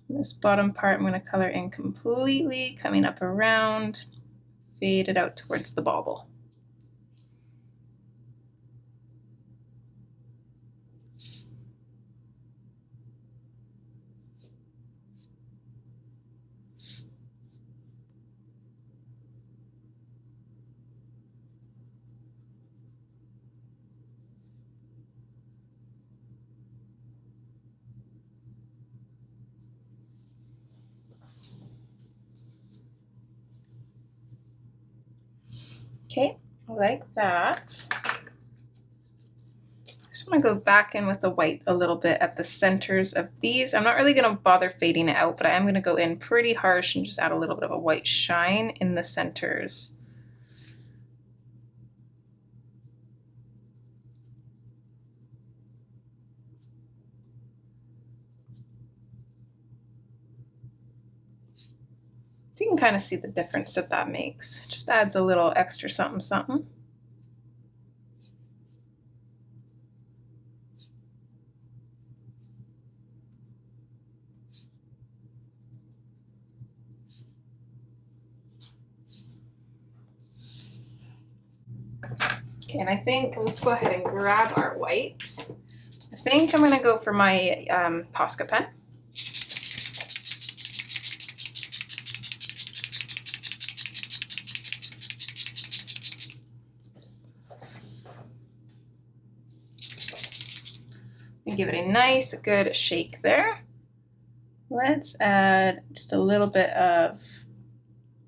A: This bottom part I'm going to color in completely, coming up around, fade it out towards the bauble. Okay, like that. I just want to go back in with the white a little bit at the centers of these. I'm not really going to bother fading it out, but I am going to go in pretty harsh and just add a little bit of a white shine in the centers. So you can kind of see the difference that that makes. Just adds a little extra something something. Okay, and I think, let's go ahead and grab our whites. I think I'm going to go for my Posca pen. And give it a nice, good shake there. Let's add just a little bit of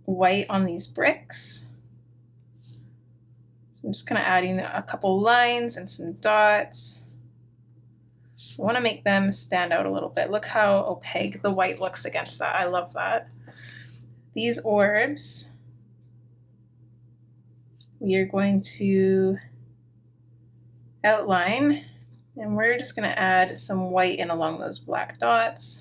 A: white on these bricks. So I'm just kind of adding a couple lines and some dots. I want to make them stand out a little bit. Look how opaque the white looks against that. I love that. These orbs, we are going to outline, and we're just going to add some white in along those black dots.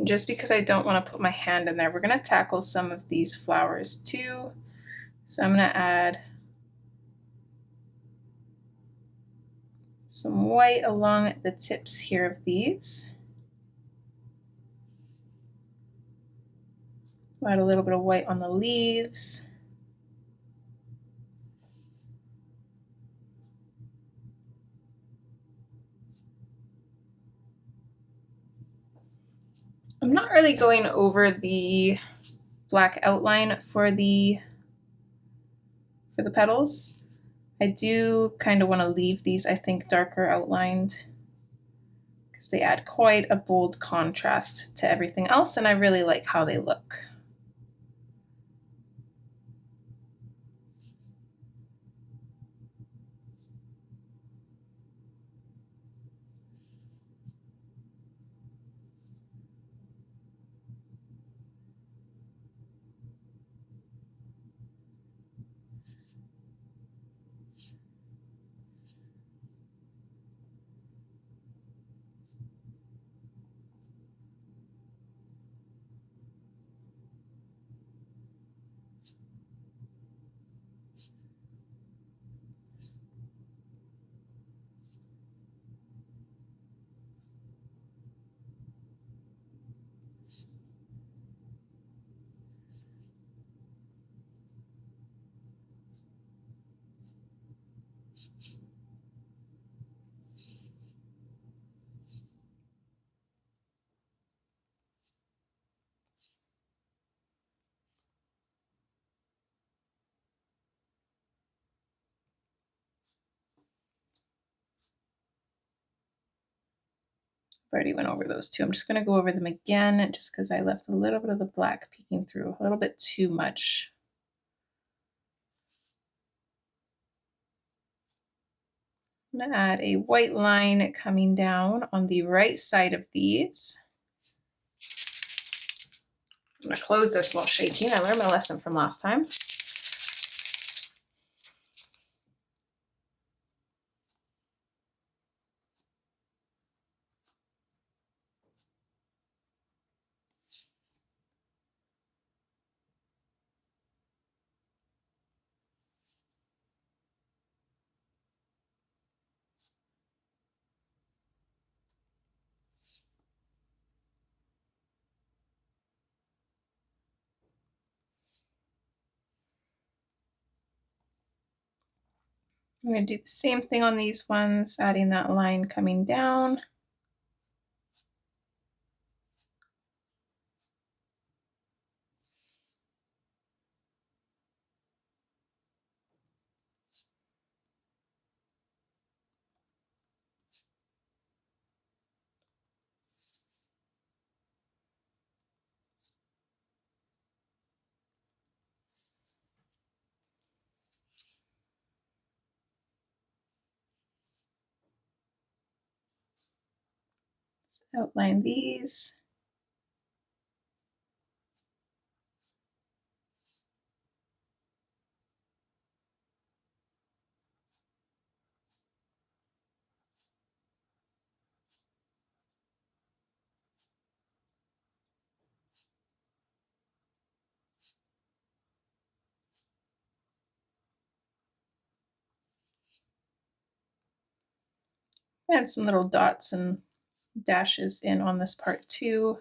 A: Just because I don't want to put my hand in there, we're going to tackle some of these flowers too. So I'm going to add some white along the tips here of these. Add a little bit of white on the leaves. I'm not really going over the black outline for the petals. I do kind of want to leave these, I think, darker outlined because they add quite a bold contrast to everything else, and I really like how they look. I already went over those two. I'm just going to go over them again just because I left a little bit of the black peeking through, a little bit too much. I'm going to add a white line coming down on the right side of these. I'm going to close this while shaking. I learned my lesson from last time. I'm going to do the same thing on these ones, adding that line coming down. Let's outline these. Add some little dots and dashes in on this part too.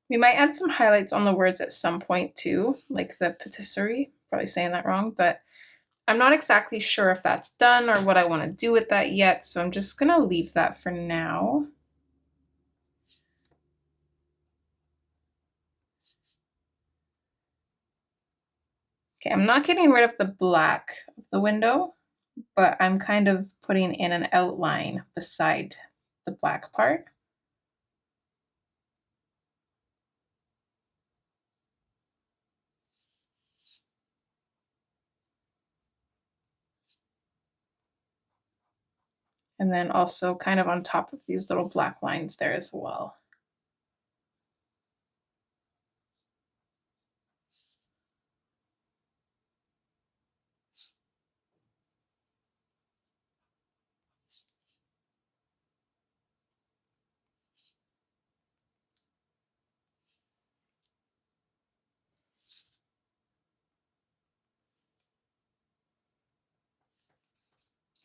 A: We might add some highlights on the words at some point too, like the patisserie, probably saying that wrong, but I'm not exactly sure if that's done or what I want to do with that yet, so I'm just gonna leave that for now. Okay, I'm not getting rid of the black of the window, but I'm kind of putting in an outline beside the black part. And then also kind of on top of these little black lines there as well.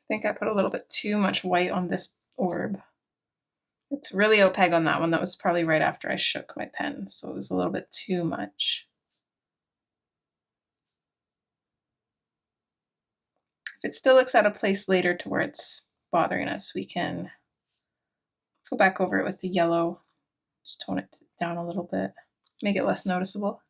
A: I think I put a little bit too much white on this orb. It's really opaque on that one. That was probably right after I shook my pen, so it was a little bit too much. If it still looks out of place later to where it's bothering us, we can go back over it with the yellow, just tone it down a little bit, make it less noticeable.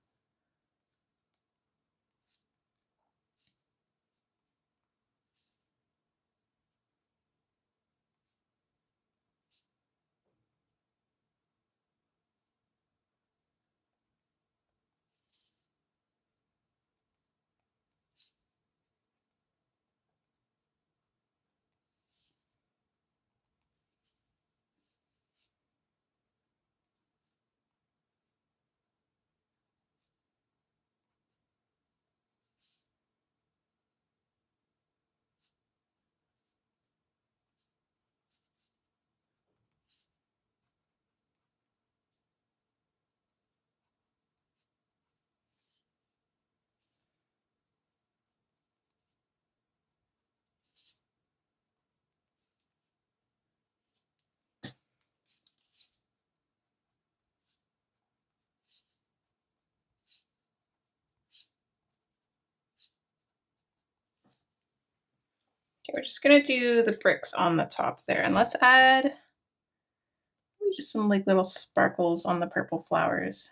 A: Okay, we're just gonna do the bricks on the top there, and let's add just some like little sparkles on the purple flowers.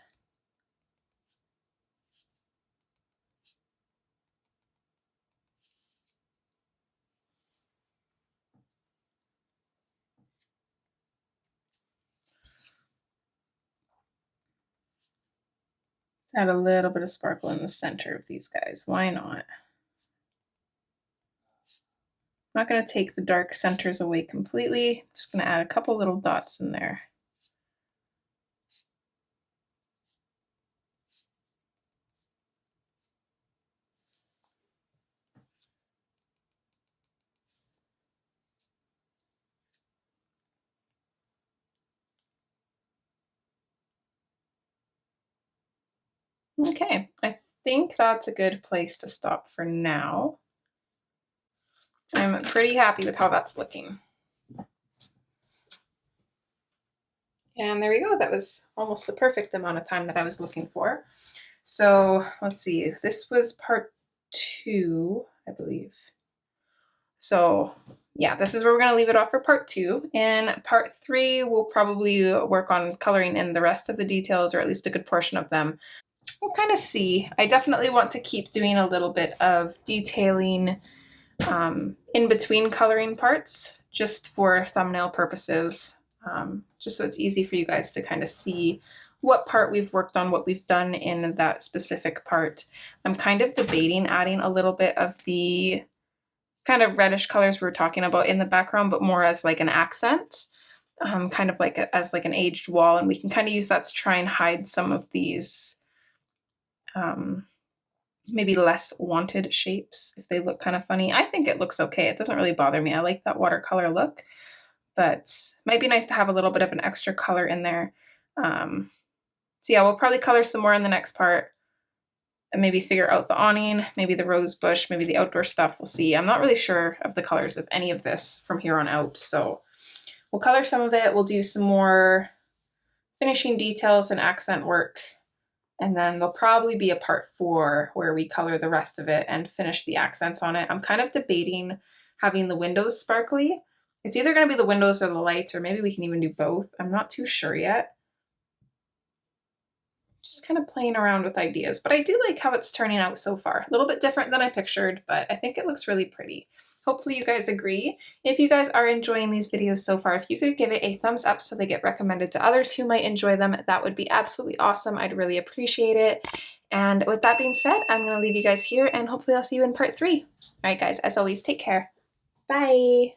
A: Let's add a little bit of sparkle in the center of these guys. Why not? I'm not going to take the dark centers away completely. I'm just going to add a couple little dots in there. Okay, I think that's a good place to stop for now. I'm pretty happy with how that's looking. And there we go. That was almost the perfect amount of time that I was looking for. So let's see, this was part 2, I believe. So yeah, this is where we're going to leave it off for part 2. In part 3, we'll probably work on coloring in the rest of the details, or at least a good portion of them. We'll kind of see. I definitely want to keep doing a little bit of detailing in between coloring parts, just for thumbnail purposes, just so it's easy for you guys to kind of see what part we've worked on, what we've done in that specific part. I'm kind of debating adding a little bit of the kind of reddish colors we were talking about in the background, but more as like an accent, kind of like as like an aged wall, and we can kind of use that to try and hide some of these maybe less wanted shapes if they look kind of funny. I think it looks okay. It doesn't really bother me. I like that watercolor look, but it might be nice to have a little bit of an extra color in there. So yeah, we'll probably color some more in the next part and maybe figure out the awning, maybe the rose bush, maybe the outdoor stuff. We'll see. I'm not really sure of the colors of any of this from here on out. So we'll color some of it. We'll do some more finishing details and accent work. And then there'll probably be a part 4 where we color the rest of it and finish the accents on it. I'm kind of debating having the windows sparkly. It's either going to be the windows or the lights, or maybe we can even do both. I'm not too sure yet. Just kind of playing around with ideas, but I do like how it's turning out so far. A little bit different than I pictured, but I think it looks really pretty. Hopefully you guys agree. If you guys are enjoying these videos so far, if you could give it a thumbs up so they get recommended to others who might enjoy them, that would be absolutely awesome. I'd really appreciate it. And with that being said, I'm going to leave you guys here, and hopefully I'll see you in part 3. All right, guys, as always, take care. Bye.